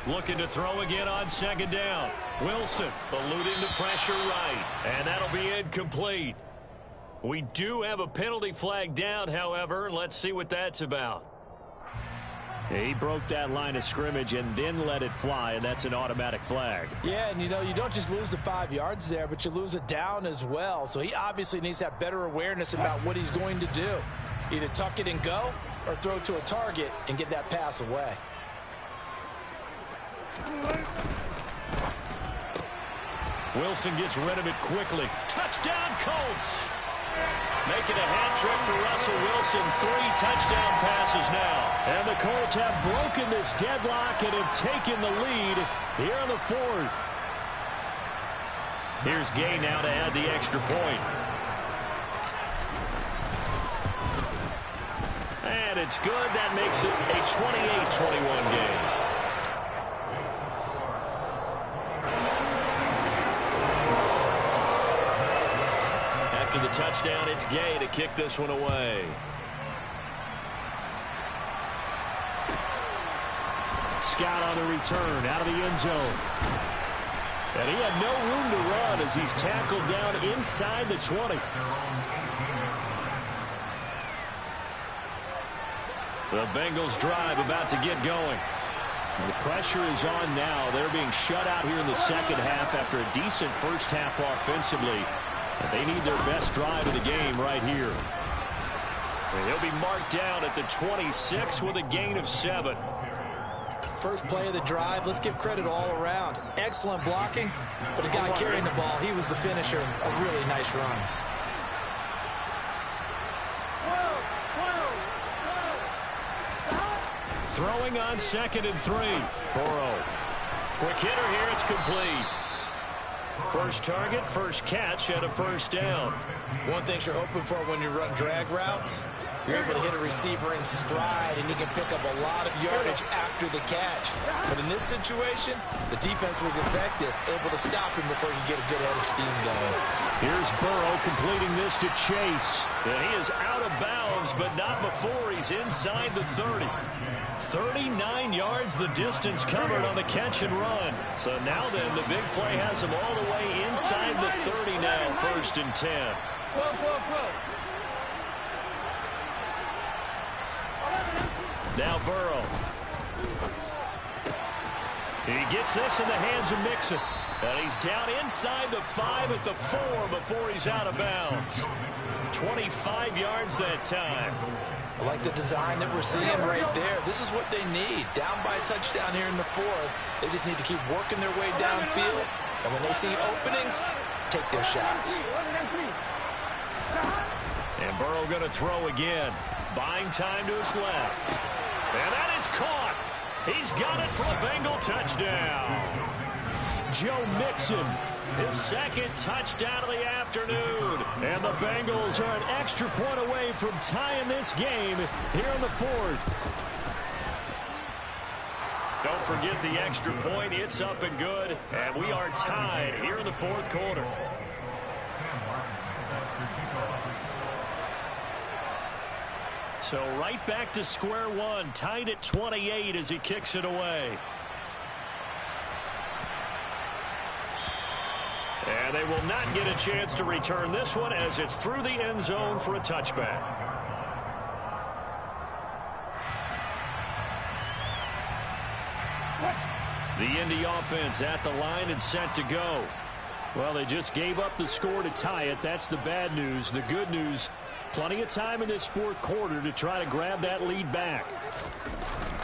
Looking to throw again on second down. Wilson eluding the pressure right. And that'll be incomplete. We do have a penalty flag down, however. Let's see what that's about. He broke that line of scrimmage and then let it fly, and that's an automatic flag. Yeah, and you know, you don't just lose the 5 yards there, but you lose it down as well. So he obviously needs to have better awareness about what he's going to do. Either tuck it and go or throw to a target and get that pass away. Wilson gets rid of it quickly. Touchdown, Colts! Making a hat trick for Russell Wilson. 3 touchdown passes now. And the Colts have broken this deadlock and have taken the lead here in the 4th. Here's Gay now to add the extra point. And it's good. That makes it a 28-21 game. After the touchdown, it's Gay to kick this one away. Scott on the return out of the end zone. And he had no room to run as he's tackled down inside the 20. The Bengals drive about to get going. The pressure is on now. They're being shut out here in the second half after a decent first half offensively. And they need their best drive of the game right here. And he'll be marked down at the 26 with a gain of 7. First play of the drive, let's give credit all around. Excellent blocking, but the guy carrying the ball, he was the finisher. A really nice run. Throwing on 2nd and 3. Burrow. Quick hitter here, it's complete. First target, first catch, and a first down. One thing you're hoping for when you run drag routes, you're able to hit a receiver in stride, and you can pick up a lot of yardage after the catch. But in this situation, the defense was effective, able to stop him before he could get a good head of steam going. Here's Burrow completing this to Chase. And he is out of bounds, but not before he's inside the 30. 39 yards the distance covered on the catch and run. So now then, the big play has him all the way inside the 30 now, 1st and 10. Now Burrow. He gets this in the hands of Mixon. And he's down inside the 5 at the 4 before he's out of bounds. 25 yards that time. I like the design that we're seeing right there. This is what they need. Down by a touchdown here in the 4th. They just need to keep working their way downfield. And when they see openings, take their shots. And Burrow going to throw again. Buying time to his left. And that is caught. He's got it for a Bengal touchdown. Joe Mixon, his 2nd touchdown of the afternoon. And the Bengals are an extra point away from tying this game here in the 4th. Don't forget the extra point. It's up and good. And we are tied here in the 4th quarter. So right back to square one, tied at 28 as he kicks it away. And they will not get a chance to return this one as it's through the end zone for a touchback. The Indy offense at the line and set to go. Well, they just gave up the score to tie it. That's the bad news. The good news, plenty of time in this 4th quarter to try to grab that lead back.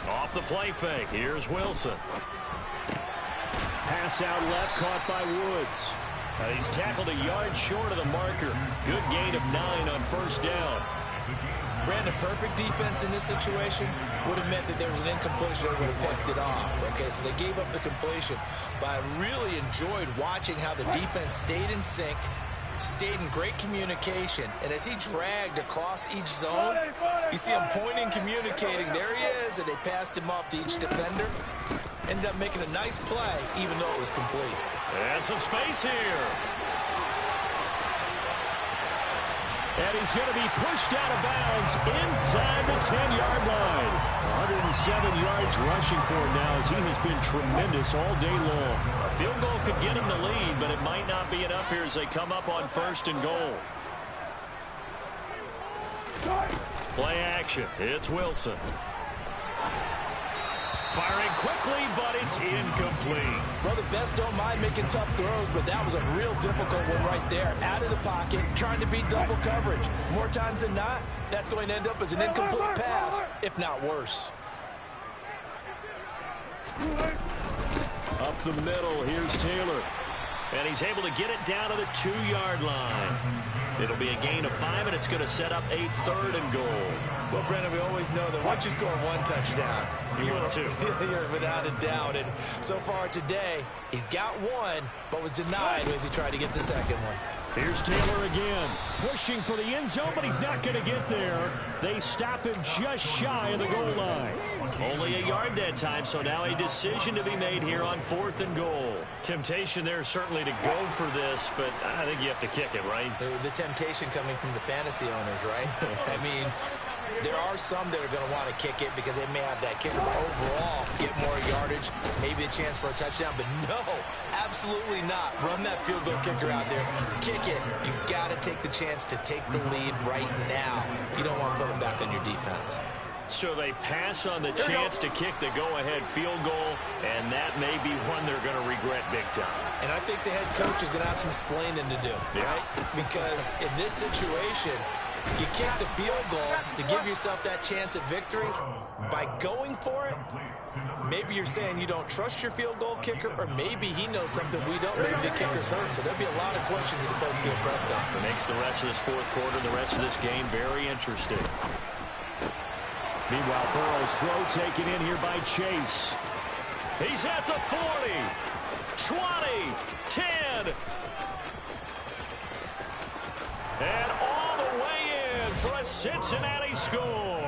Off the play fake. Here's Wilson. Pass out left, caught by Woods. He's tackled a yard short of the marker. Good gain of 9 on 1st down. Brandon, perfect defense in this situation would have meant that there was an incompletion. They would have picked it off. Okay, so they gave up the completion. But I really enjoyed watching how the defense stayed in sync, stayed in great communication, and as he dragged across each zone, you see him pointing, communicating. There he is, and they passed him off to each defender. Ended up making a nice play, even though it was complete. And some space here. And he's going to be pushed out of bounds inside the 10-yard line. 107 yards rushing for him now as he has been tremendous all day long. A field goal could get him the lead, but it might not be enough here as they come up on 1st and goal. Play action. It's Wilson. Firing quickly, but it's incomplete. Well, the best don't mind making tough throws, but that was a real difficult one right there. Out of the pocket, trying to beat double coverage. More times than not, that's going to end up as an incomplete pass, if not worse. Up the middle, here's Taylor. And he's able to get it down to the 2-yard line. It'll be a gain of 5, and it's going to set up a 3rd and goal. Well, Brendan, we always know that once you score 1 touchdown, you're 2. You're without a doubt. And so far today, he's got 1, but was denied as he tried to get the 2nd one. Here's Taylor again, pushing for the end zone, but he's not going to get there. They stop him just shy of the goal line. Only a yard that time, so now a decision to be made here on 4th and goal. Temptation there certainly to go for this, but I think you have to kick it, right? The temptation coming from the fantasy owners, right? I mean, there are some that are going to want to kick it because they may have that kicker, but overall get more yardage, maybe a chance for a touchdown. But no, absolutely not. Run that field goal kicker out there. Kick it. You've got to take the chance to take the lead right now. You don't want to put them back on your defense. So they pass on the chance to kick the go-ahead field goal, and that may be one they're going to regret big time. And I think the head coach is going to have some explaining to do, right? Because in this situation, you kick the field goal to give yourself that chance at victory. By going for it, maybe you're saying you don't trust your field goal kicker, or maybe he knows something we don't. Maybe the kicker's hurt. So there'll be a lot of questions in the post-game press conference. Makes the rest of this 4th quarter and the rest of this game very interesting. Meanwhile, Burrow's throw taken in here by Chase. He's at the 40, 20, 10, good. And all the way in for a Cincinnati score.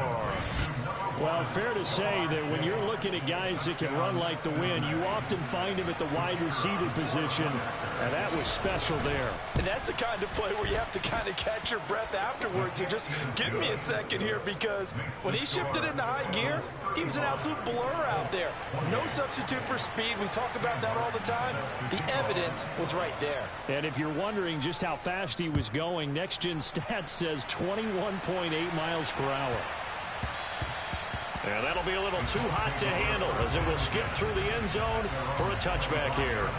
Well, fair to say that when you're looking at guys that can run like the wind, you often find them at the wide receiver position, and that was special there. And that's the kind of play where you have to kind of catch your breath afterwards. And just give me a second here, because when he shifted into high gear, he was an absolute blur out there. No substitute for speed. We talk about that all the time. The evidence was right there. And if you're wondering just how fast he was going, Next Gen Stats says 21.8 miles per hour. And that'll be a little too hot to handle as it will skip through the end zone for a touchback here.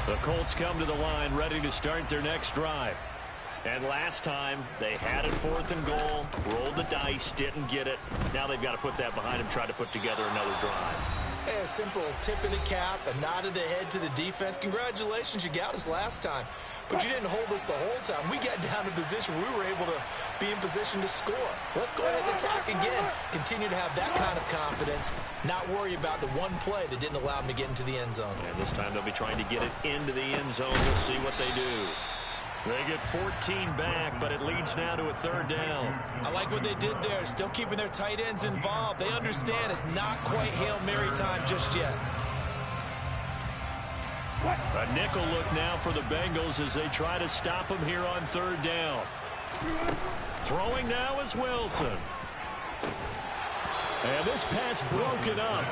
The Colts come to the line ready to start their next drive. And last time, they had it 4th and goal, rolled the dice, didn't get it. Now they've got to put that behind them, try to put together another drive. Hey, a simple tip of the cap, a nod of the head to the defense. Congratulations, you got us last time. But you didn't hold us the whole time. We got down to position. We were able to be in position to score. Let's go ahead and attack again. Continue to have that kind of confidence. Not worry about the one play that didn't allow them to get into the end zone. And this time they'll be trying to get it into the end zone. We'll see what they do. They get 14 back, but it leads now to a 3rd down. I like what they did there, still keeping their tight ends involved. They understand it's not quite Hail Mary time just yet. A nickel look now for the Bengals as they try to stop him here on 3rd down. Throwing now is Wilson. And this pass broken up.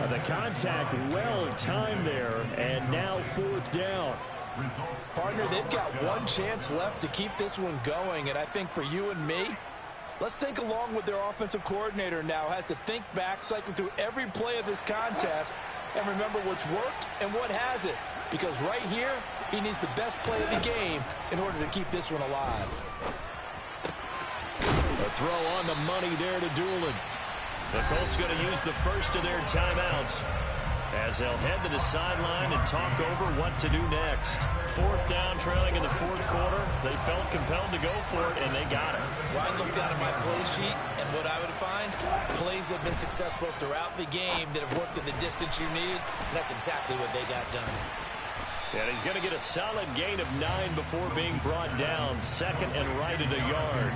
The contact well timed there, and now 4th down. Partner, they've got one chance left to keep this one going, and I think for you and me, let's think along with their offensive coordinator now. Has to think back, cycle through every play of this contest, and remember what's worked and what hasn't. Because right here, he needs the best play of the game in order to keep this one alive. A throw on the money there to Doolin. The Colts going to use the first of their timeouts as they'll head to the sideline and talk over what to do next. 4th down, trailing in the 4th quarter. They felt compelled to go for it, and they got it. Well, I look down at my play sheet, and what I would find, plays have been successful throughout the game that have worked at the distance you need, and that's exactly what they got done. And he's going to get a solid gain of 9 before being brought down. 2nd and right at a yard.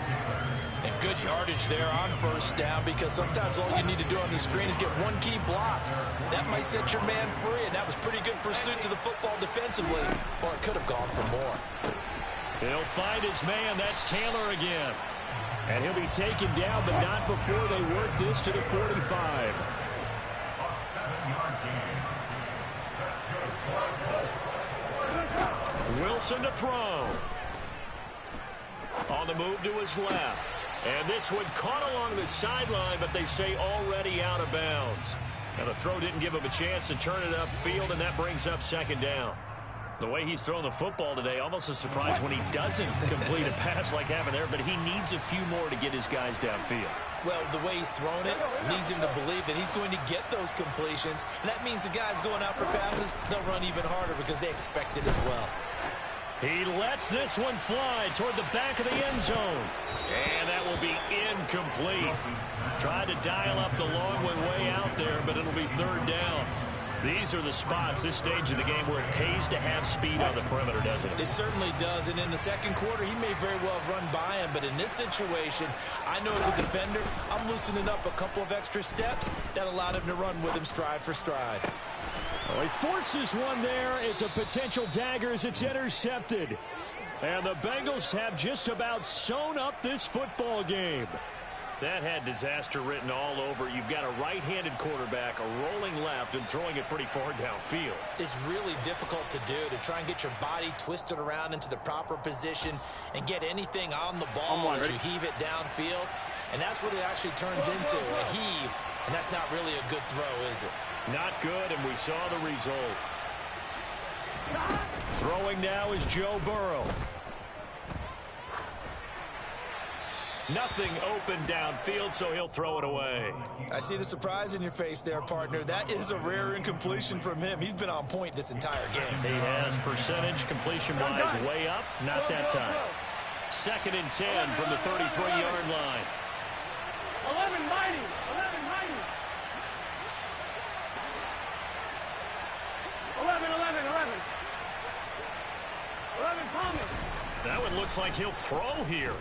And good yardage there on 1st down, because sometimes all you need to do on the screen is get one key block. That might set your man free, and that was pretty good pursuit to the football defensively, or it could have gone for more. He'll find his man. That's Taylor again. And he'll be taken down, but not before they work this to the 45. Wilson to throw. On the move to his left. And this one caught along the sideline, but they say already out of bounds. Now the throw didn't give him a chance to turn it upfield, and that brings up 2nd down. The way he's thrown the football today, almost a surprise when he doesn't complete a pass like having there, but he needs a few more to get his guys downfield. Well, the way he's thrown it leads him to believe that he's going to get those completions, and that means the guys going out for passes, they'll run even harder because they expect it as well. He lets this one fly toward the back of the end zone. And that will be incomplete. Tried to dial up the long one way out there, but it'll be 3rd down. These are the spots, this stage of the game, where it pays to have speed on the perimeter, doesn't it? It certainly does, and in the 2nd quarter, he may very well have run by him, but in this situation, I know as a defender, I'm loosening up a couple of extra steps that allowed him to run with him stride for stride. Well, he forces one there. It's a potential dagger as it's intercepted. And the Bengals have just about sewn up this football game. That had disaster written all over. You've got a right-handed quarterback, a rolling left, and throwing it pretty far downfield. It's really difficult to do, to try and get your body twisted around into the proper position and get anything on the ball as you heave it downfield. And that's what it actually turns into, a heave. And that's not really a good throw, is it? Not good, and we saw the result. Throwing now is Joe Burrow. Nothing open downfield, so he'll throw it away. I see the surprise in your face there, partner. That is a rare incompletion from him. He's been on point this entire game. He has percentage completion-wise way up. Not that time. 2nd and 10 from the 33-yard line. 11 mighty. 11 mighty. 11, 11, 11. 11 Thomas. That one looks like he'll throw here.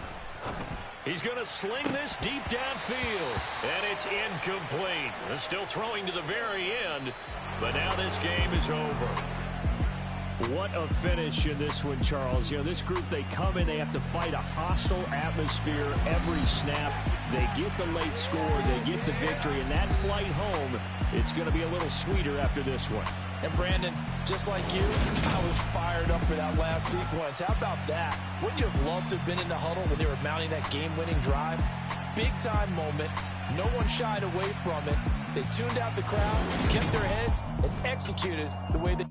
He's going to sling this deep downfield, and it's incomplete. They're still throwing to the very end, but now this game is over. What a finish in this one, Charles. You know, this group, they come in, they have to fight a hostile atmosphere every snap. They get the late score, they get the victory, and that flight home, it's going to be a little sweeter after this one. And Brandon, just like you, I was fired up for that last sequence. How about that? Wouldn't you have loved to have been in the huddle when they were mounting that game-winning drive? Big-time moment. No one shied away from it. They tuned out the crowd, kept their heads, and executed the way they